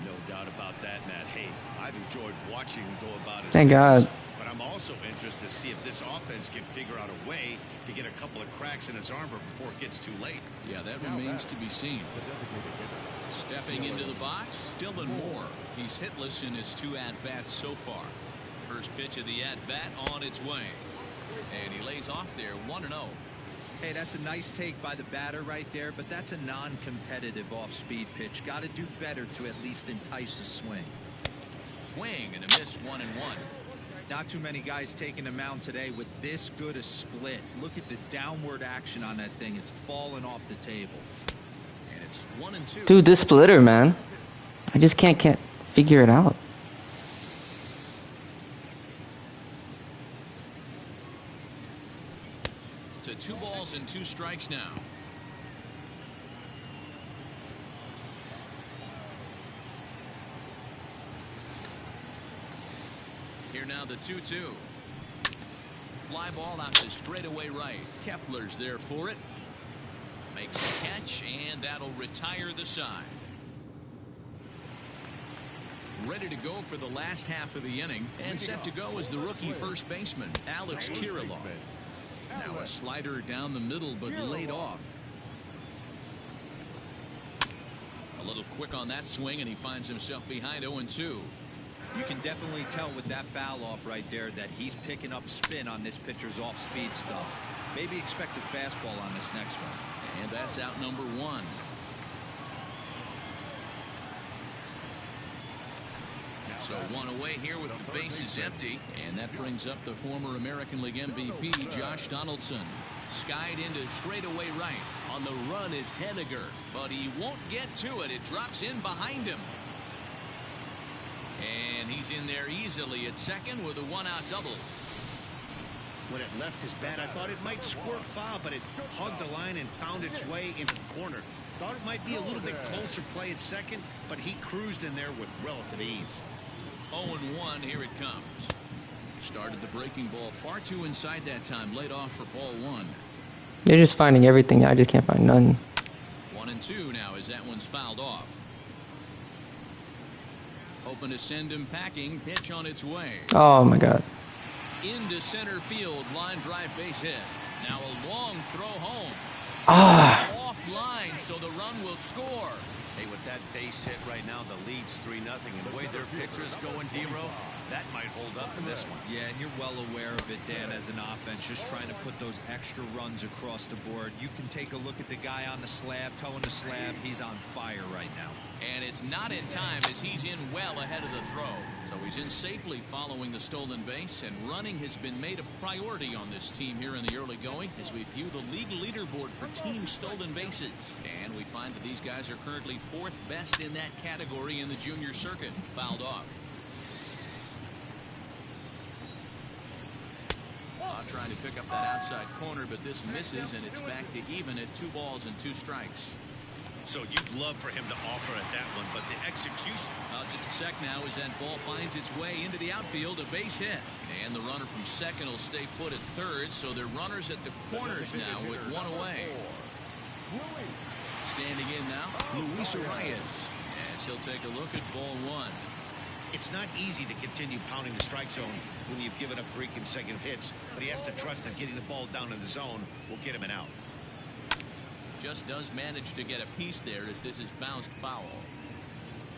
No doubt about that, Matt. Hey, I've enjoyed watching him go about his Thank business, God. but I'm also interested to see if this offense can figure out a way to get a couple of cracks in his armor before it gets too late. Yeah, that remains to be seen. Stepping into the box, Dylan Moore. He's hitless in his 2 at-bats so far. First pitch of the at-bat on its way. And he lays off there 1-0. Hey, that's a nice take by the batter right there, but that's a non-competitive off-speed pitch. Got to do better to at least entice a swing. Swing and a miss, 1-1. Not too many guys taking the mound today with this good a split. Look at the downward action on that thing. It's falling off the table. And it's 1-2. Dude, this splitter, man. I just can't figure it out. To 2 balls and 2 strikes now. Here now the 2-2. Fly ball out to straightaway right. Kepler's there for it. Makes the catch, and that'll retire the side. Ready to go for the last half of the inning, and set to go is the rookie first baseman, Alex Kirilloff. Now a slider down the middle, but laid off. A little quick on that swing, and he finds himself behind 0-2. You can definitely tell with that foul off right there that he's picking up spin on this pitcher's off-speed stuff. Maybe expect a fastball on this next one. And that's out number 1. So 1 away here with the bases empty, and that brings up the former American League MVP Josh Donaldson. Skied into straightaway right. On the run is Henniger, but he won't get to it. It drops in behind him. And he's in there easily at second with a 1-out double. When it left his bat, I thought it might squirt foul, but it hugged the line and found its way into the corner. Thought it might be a little bit closer play at second, but he cruised in there with relative ease. 0-1, here it comes. Started the breaking ball far too inside that time. Laid off for ball 1. They're just finding everything. I just can't find none. 1-2 now as that one's fouled off. Hoping to send him packing. Pitch on its way. Oh my God. Into center field. Line drive base hit. Now a long throw home. Ah. It's offline, so the run will score. Hey, with that base hit right now, the lead's 3-0, and the way their pitcher's going, D-Row, that might hold up in this one. Yeah, and you're well aware of it, Dan, as an offense, just trying to put those extra runs across the board. You can take a look at the guy on the slab, towing the slab. He's on fire right now. And it's not in time as he's in well ahead of the throw. So he's in safely following the stolen base, and running has been made a priority on this team here in the early going as we view the league leaderboard for team stolen bases. And we find that these guys are currently 4th best in that category in the junior circuit. Fouled off. Trying to pick up that outside corner, but this misses, and it's back to even at 2 balls and 2 strikes. So you'd love for him to offer at that one, but the execution. Just a sec now as that ball finds its way into the outfield, a base hit. And the runner from second will stay put at third, so they're runners at the corners now with 1 away. Standing in now, Luis Arias, as he'll take a look at ball 1. It's not easy to continue pounding the strike zone when you've given up 3 consecutive hits, but he has to trust that getting the ball down in the zone will get him an out. Just does manage to get a piece there as this is bounced foul.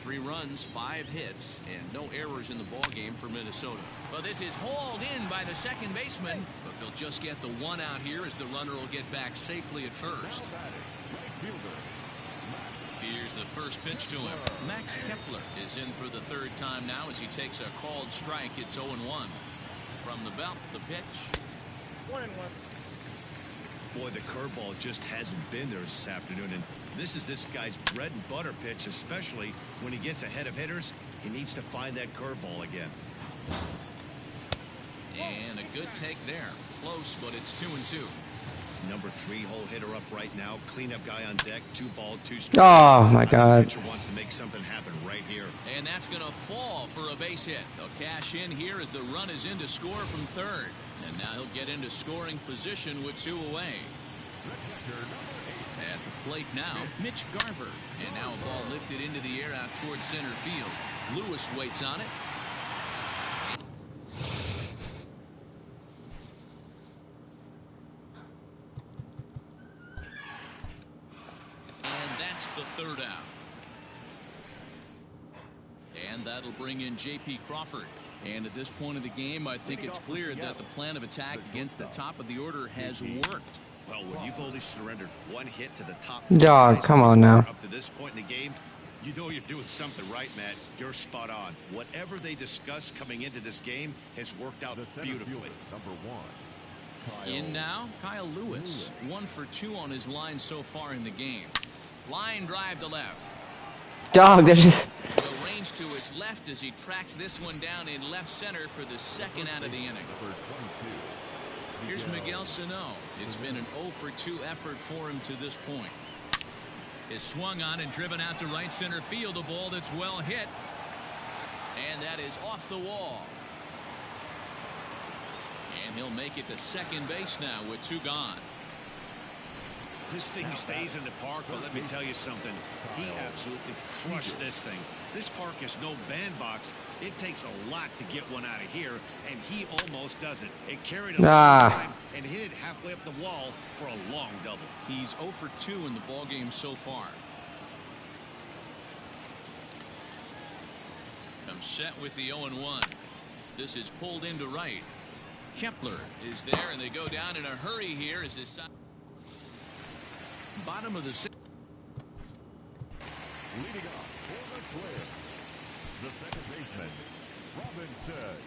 3 runs, 5 hits, and no errors in the ball game for Minnesota. But this is hauled in by the second baseman, but they'll just get the 1 out here as the runner will get back safely at first. Here's the first pitch to him. Max Kepler is in for the 3rd time now as he takes a called strike. It's 0-1. From the belt, the pitch. 1-1. Boy, the curveball just hasn't been there this afternoon, and this is this guy's bread and butter pitch, especially when he gets ahead of hitters. He needs to find that curveball again. And a good take there. Close, but it's 2-2. Number 3 hole hitter up right now. Cleanup guy on deck. 2 ball, 2 strikes. Oh my God. Pitcher wants to make something happen right here. And that's going to fall for a base hit. They'll cash in here as the run is in to score from 3rd. And now he'll get into scoring position with 2 away. At the plate now, Mitch Garver. And now a ball lifted into the air out towards center field. Lewis waits on it. And that's the 3rd out. And that'll bring in J.P. Crawford. And at this point of the game, I think it's clear that the plan of attack against the top of the order has worked. Well, when you've only surrendered 1 hit to the top Dog, come on now. Up to this point in the game, you know you're doing something right, Matt. You're spot on. Whatever they discussed coming into this game has worked out beautifully. In now, Kyle Lewis. 1 for 2 on his line so far in the game. Line drive to left. Dog, there's just... Will range to his left as he tracks this one down in left center for the 2nd out of the inning. Here's Miguel Sano. It's been an 0 for 2 effort for him to this point. Is swung on and driven out to right center field. A ball that's well hit. And that is off the wall. And he'll make it to second base now with 2 gone. This thing stays in the park, but let me tell you something. He absolutely crushed this thing. This park is no bandbox. It takes a lot to get one out of here, and he almost does it. It carried a long time and hit it halfway up the wall for a long double. He's 0 for 2 in the ball game so far. Comes set with the 0-1. This is pulled into right. Kepler is there, and they go down in a hurry here as this bottom of the 6th. Leading up for the Twins, the second baseman, Robinson.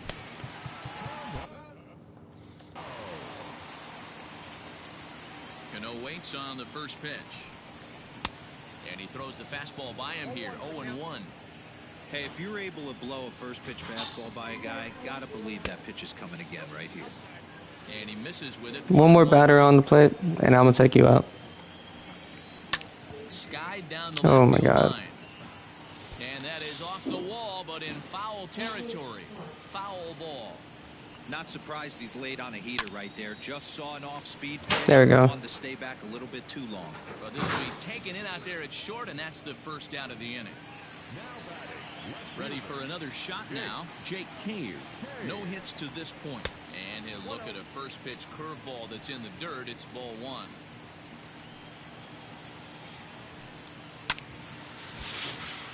Cano waits on the first pitch. And he throws the fastball by him here. 0-1. Hey, if you're able to blow a first pitch fastball by a guy, gotta believe that pitch is coming again right here. And he misses with it. One more batter on the plate, and I'm gonna take you out. Skied down the Oh left my field God. line. And that is off the wall, but in foul territory. Foul ball. Not surprised he's laid on a heater right there. Just saw an off-speed pitch. There we go. Wanted to stay back a little bit too long. But this will be taken in out there at short, and that's the 1st out of the inning. Ready for another shot now. Jake Cave. No hits to this point. And he'll look at a first pitch curveball that's in the dirt. It's ball 1.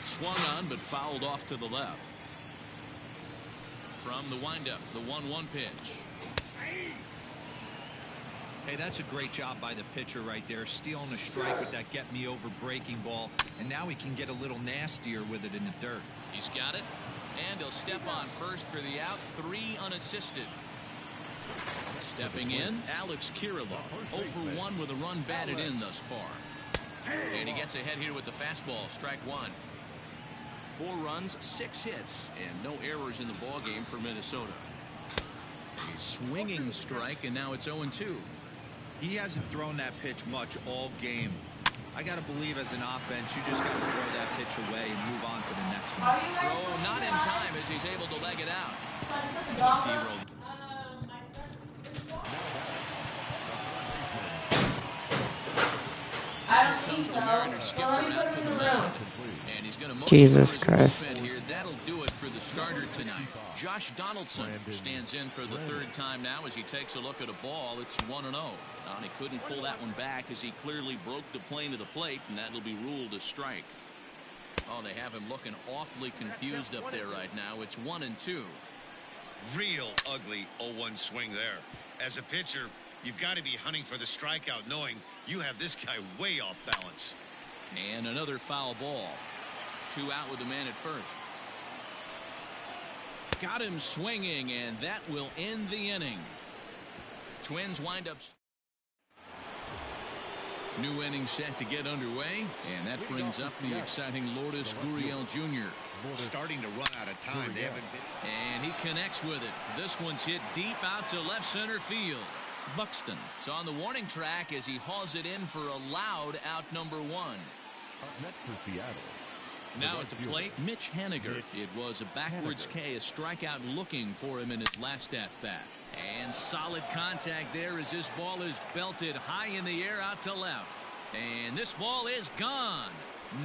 Swung on, but fouled off to the left. From the windup, the 1-1 pitch. Hey, that's a great job by the pitcher right there, stealing a strike with that get-me-over breaking ball, and now he can get a little nastier with it in the dirt. He's got it, and he'll step on first for the out. 3 unassisted. Stepping in, Alex Kirilloff. 0 for 1 with a run batted in thus far. And he gets ahead here with the fastball. Strike 1. 4 runs, 6 hits, and no errors in the ball game for Minnesota. A swinging strike, and now it's 0-2. He hasn't thrown that pitch much all game. I got to believe as an offense, you just got to throw that pitch away and move on to the next one. Throw not in time as he's able to leg it out. D-roll. Comes the Mariners skipper out to the mound. And he's going to motion Jesus for his Christ. bullpen here. That'll do it for the starter tonight. Josh Donaldson stands in for the 3rd time now as he takes a look at a ball. It's 1-0. And he couldn't pull that one back as he clearly broke the plane of the plate, and that'll be ruled a strike. Oh, they have him looking awfully confused up there right now. It's 1-2. Real ugly 0-1 swing there. As a pitcher, you've got to be hunting for the strikeout, knowing you have this guy way off balance. And another foul ball. 2 out with the man at first. Got him swinging, and that will end the inning. Twins wind up. New inning set to get underway, and that brings up the exciting Lourdes Gurriel Jr. Starting to run out of time. They haven't been... And he connects with it. This one's hit deep out to left center field. Buxton is on the warning track as he hauls it in for a loud out number 1. Up next for Seattle. Now at the plate, Mitch Haniger. It was a backwards K, a strikeout looking for him in his last at-bat. And solid contact there as this ball is belted high in the air out to left. And this ball is gone.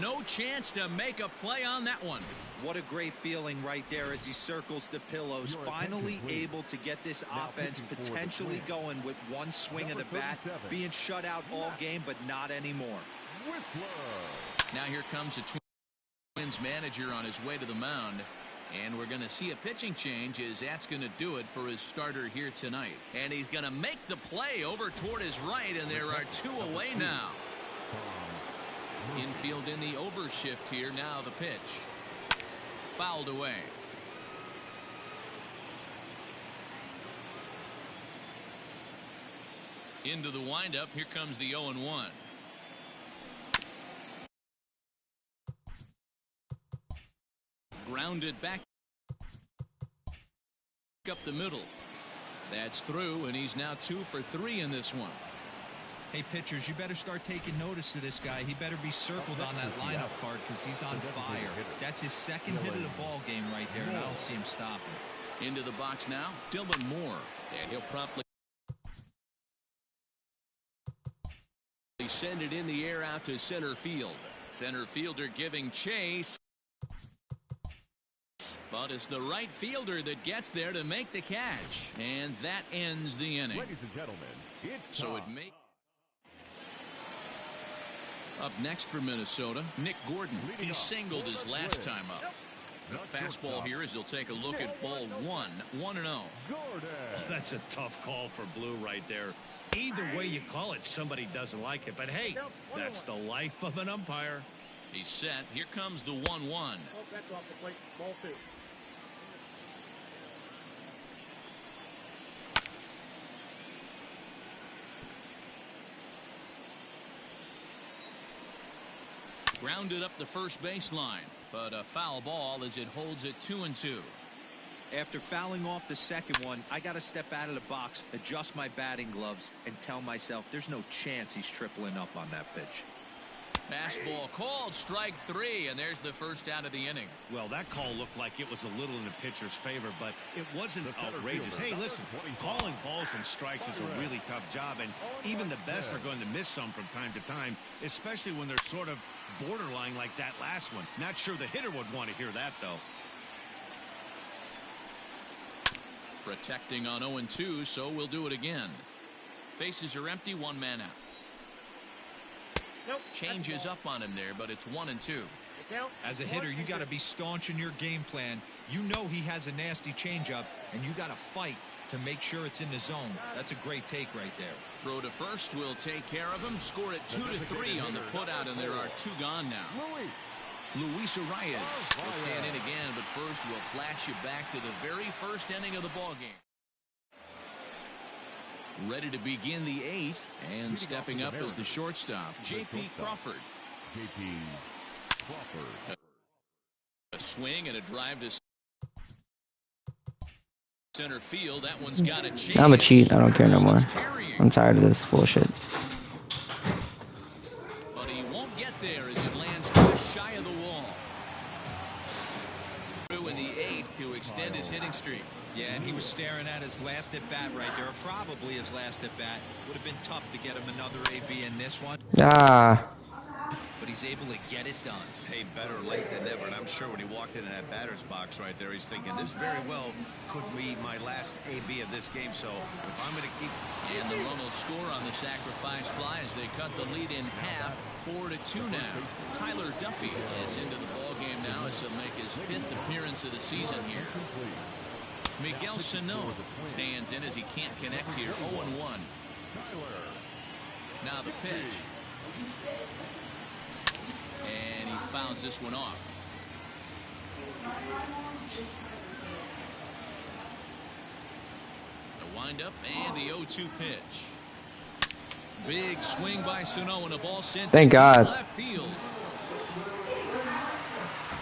No chance to make a play on that one. What a great feeling right there as he circles the pillows. Finally able to get this offense potentially going with one swing of the bat. Being shut out all game, but not anymore. Now here comes the Twins manager on his way to the mound. And we're going to see a pitching change as that's going to do it for his starter here tonight. And he's going to make the play over toward his right, and there are 2 away now. Infield in the overshift here. Now the pitch. Fouled away. Into the windup. Here comes the 0-1. Grounded back up the middle. That's through, and he's now 2 for 3 in this one. Hey, pitchers, you better start taking notice of this guy. He better be circled on that lineup card because he's on fire. That's his second hit of the ball game right there, and I don't see him stopping. Into the box now, Dylan Moore, and he'll promptly send it in the air out to center field. Center fielder giving chase. But it's the right fielder that gets there to make the catch. And that ends the inning. Ladies and gentlemen, it's so it may. Up next for Minnesota, Nick Gordon. He singled his last time up. The fastball here as he'll take a look at ball 1, 1-0. That's a tough call for Blue right there. Either way you call it, somebody doesn't like it. But hey, that's the life of an umpire. He's set. Here comes the 1-1. That's off the plate. Ball 2. Grounded up the first baseline, but a foul ball as it holds it 2-2. After fouling off the second one, I got to step out of the box, adjust my batting gloves, and tell myself there's no chance he's tripling up on that pitch. Fastball called, strike 3, and there's the first out of the inning. Well, that call looked like it was a little in the pitcher's favor, but it wasn't outrageous. Hey, listen, calling balls and strikes is a really tough job, and even the best are going to miss some from time to time, especially when they're sort of borderline like that last one. Not sure the hitter would want to hear that, though. Protecting on 0-2, so we'll do it again. Bases are empty, 1 man out. Nope, changes up on him there, but it's 1-2. As a hitter, you got to be staunch in your game plan. You know he has a nasty changeup, and you got to fight to make sure it's in the zone. That's a great take right there. Throw to first will take care of him. Score it 2-3 on the putout, and there are 2 gone now. Luis Arias will stand in again, but first we'll flash you back to the very first inning of the ballgame. Ready to begin the 8th, and stepping up as the shortstop, J.P. Crawford. J.P. Crawford. A swing and a drive to center field. That one's got a chase. I'm a cheat. I don't care no more. I'm tired of this bullshit. But he won't get there as it lands just shy of the wall. Through in the 8th to extend his hitting streak. Yeah, and he was staring at his last at bat right there, or probably his last at bat. Would have been tough to get him another AB in this one. Ah. But but he's able to get it done. Hey, better late than never, and I'm sure when he walked into that batter's box right there, he's thinking, this very well could be my last AB of this game, so if I'm going to keep... And the run will score on the sacrifice fly as they cut the lead in half, 4-2 now. Tyler Duffy is into the ball game now as he'll make his 5th appearance of the season here. Miguel Sano stands in as he can't connect here, 0-1. Now the pitch. And he fouls this one off. The windup and the 0-2 pitch. Big swing by Sano and a ball sent Thank to God. left field.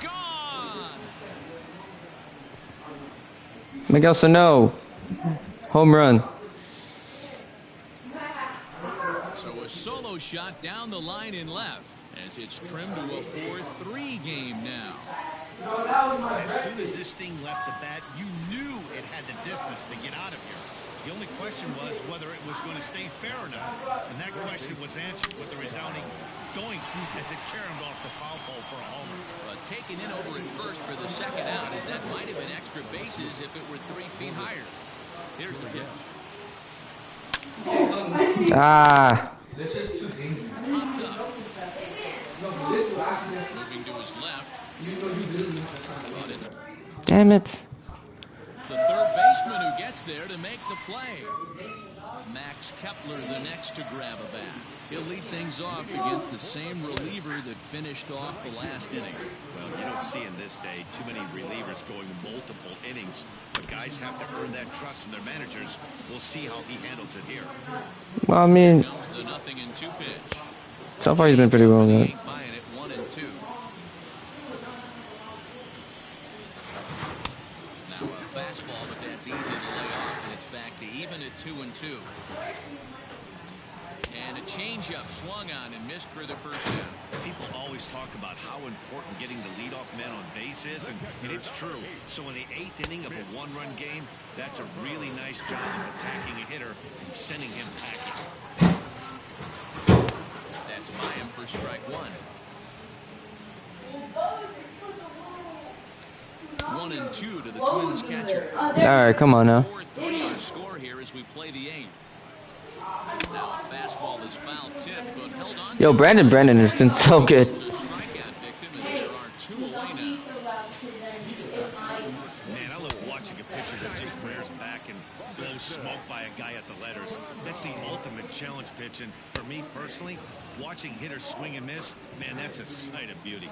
Gone. Miguel Sano. Home run. So a solo shot down the line in left as it's trimmed to a 4-3 game now. As soon as this thing left the bat, you knew it had the distance to get out of here. The only question was whether it was going to stay fair or not, and that question was answered with a resounding doink as it caromed off the foul pole for a homer. But taken in over at first for the second out, as that might have been extra bases if it were 3 feet higher. Here's the pitch. Ah. Popped up. Moving to his left. But it's Damn it. the third baseman who gets there to make the play. Max Kepler the next to grab a bat. He'll lead things off against the same reliever that finished off the last inning. Well, you don't see in this day too many relievers going multiple innings, but guys have to earn that trust from their managers. We'll see how he handles it here. Well, I mean, Comes the 0-2 pitch. so far he's been pretty well good. Buying it 1-2. Now a fastball, but that's easy to lay off, and it's back to even at 2-2. And a changeup swung on and missed for the first out. People always talk about how important getting the leadoff man on base is, and it's true. So in the 8th inning of a one-run game, that's a really nice job of attacking a hitter and sending him packing. That's by him for strike 1. 1-2 to the Twins catcher. All right, come on now. 4-3 our score here as we play the 8th. Now a fastball is foul tip, but held on. Yo, Brandon has been so good. A strikeout victim as there are 2 away now. Man, I love watching a pitcher that just rears back and blows smoke by a guy at the letters. That's the ultimate challenge pitch, and for me personally, watching hitters swing and miss, man, that's a sight of beauty.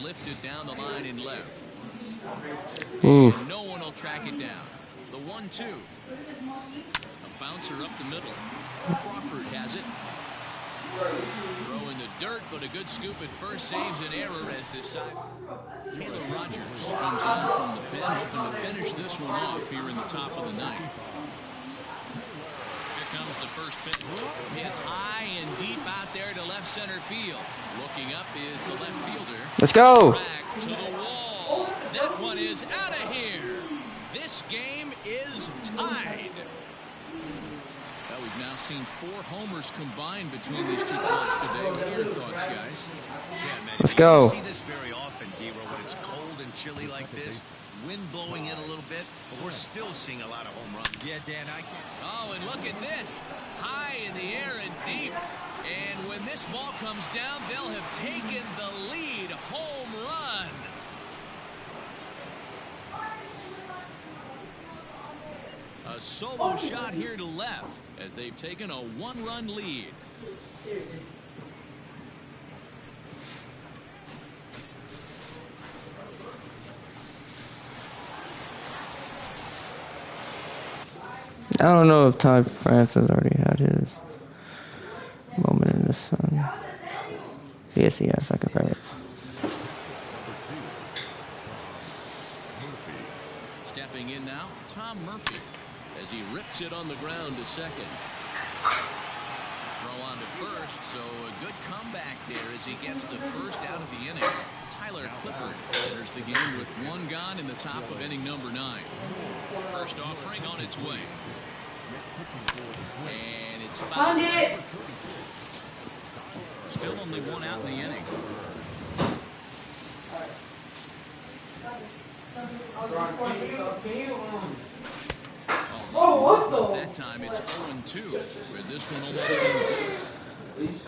Lifted down the line in left. Ooh. No one will track it down. The 1-2. A bouncer up the middle. Crawford has it. Throw in the dirt, but a good scoop at first saves an error as decided. Taylor Rogers comes on from the pen, hoping to finish this one off here in the top of the 9th. Here comes the first pitch. Hit high and deep out there to left center field. Looking up is the left fielder. Let's go. Back to the wall. That one is out of here. This game is tied. Well, we've now seen 4 homers combined between these two clubs today. What are your thoughts, guys? Yeah, man, Let's you go. don't see this very often, D-Row, when it's cold and chilly like this. Wind blowing in a little bit, but we're still seeing a lot of home runs. Yeah, Dan, I can't. Oh, and look at this. High in the air and deep. And when this ball comes down, they'll have taken the lead. Home run. A solo shot here to left as they've taken a 1-run lead. I don't know if Ty France has already had his moment in the sun. Yes, he has. I can grab it. Stepping in now, Tom Murphy, as he rips it on the ground to second. Throw on to first, so a good comeback there as he gets the first out of the inning. Tyler Clifford enters the game with 1 gone in the top of inning number 9. First offering on its way. And it's fouled. Still only one out in the inning. But that time it's 0-2, with this one almost in.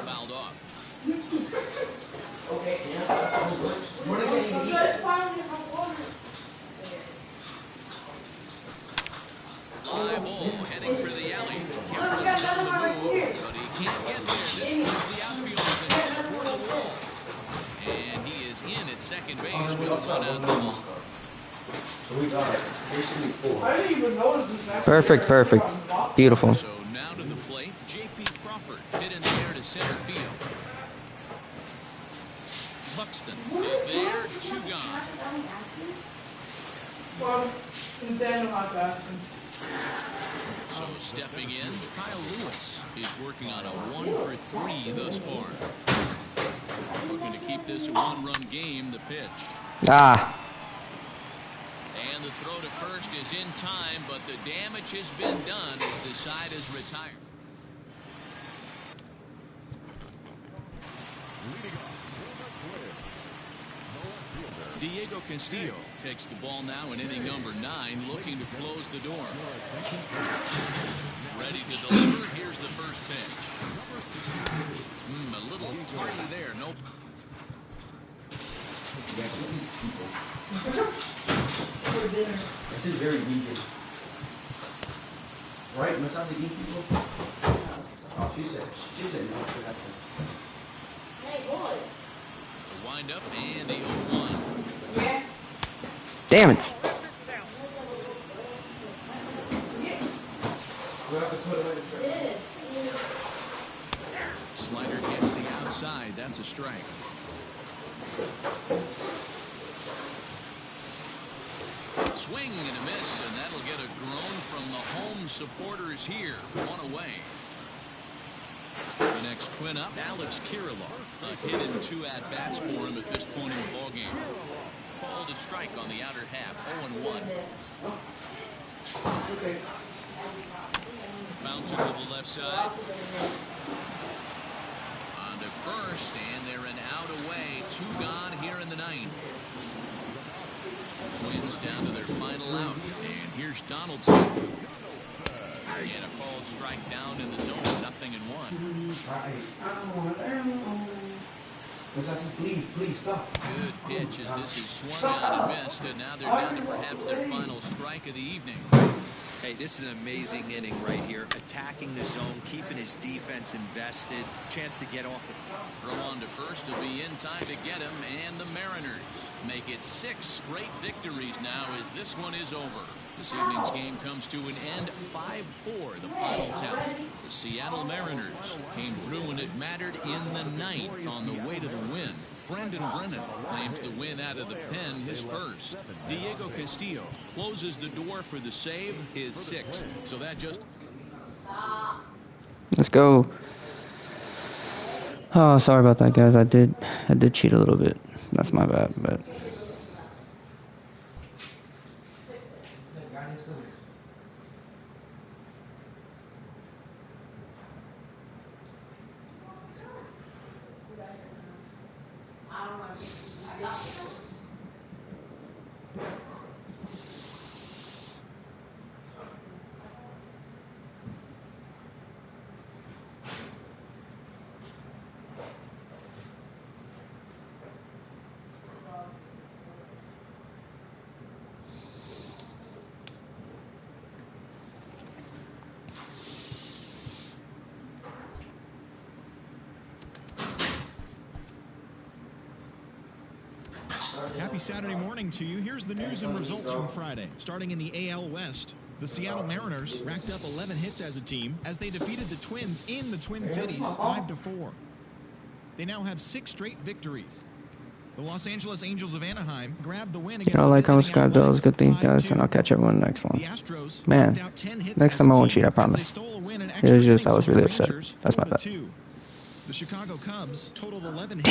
Fouled off. Fly ball heading for the alley. Kemper's on the move, but he can't get there. This splits the outfielders and heads toward the wall. And he is in at second base with a one out double. Perfect, perfect. Beautiful. So now to the plate, J.P. Crawford hit in the air to center field. Buxton is there, 2 gone. So stepping in, Kyle Lewis is working on a 1 for 3 thus far. Looking to keep this a 1-run game, the pitch. Ah. And the throw to first is in time, but the damage has been done as the side is retired. Diego Castillo takes the ball now in inning number 9, looking to close the door. Ready to deliver. Here's the first pitch. A little tardy there. Nope. This is very easy. Right? Must have the geek people? Oh, she said no. Hey, boy. The wind up and the 0-1. Yeah. Damn it. Slider gets the outside. That's a strike. Swing and a miss, and that'll get a groan from the home supporters here. 1 away. The next twin up, Alex Kirilov. A hit and 2 at-bats for him at this point in the ballgame. Called a strike on the outer half, 0-1. Bounce it to the left side. On to first, and they're an out away. 2 gone here in the 9th. Twins down to their final out. And here's Donaldson. And a called strike down in the zone. 0-1. Please stop. Good pitch as this is swung out and missed. And now they're down to perhaps their final strike of the evening. Hey, this is an amazing inning right here. Attacking the zone, keeping his defense invested. Chance to get off the throw on to first will be in time to get him, and the Mariners make it 6 straight victories now as this one is over. This evening's game comes to an end, 5-4 the final tally. The Seattle Mariners came through when it mattered in the 9th on the way to the win. Brendan Brennan claims the win out of the pen, his first. Diego Castillo closes the door for the save, his 6th. So that just... Let's go. Oh, sorry about that, guys. I did cheat a little bit. That's my bad, but... Happy Saturday morning to you. Here's the news and results from Friday. Starting in the AL West, the Seattle Mariners racked up 11 hits as a team as they defeated the Twins in the Twin Cities 5-4. They now have 6 straight victories. The Los Angeles Angels of Anaheim grabbed the win against I the like how visiting subscribe to those Athletics good things, guys, 5-2. and I'll catch everyone next one. The Astros Man, knocked out 10 hits next as time a I won't team cheat, I as promise. they stole a win in It extra was just I innings was over really the upset. Rangers, That's my bad. 4-2. The Chicago Cubs totaled 11 hits.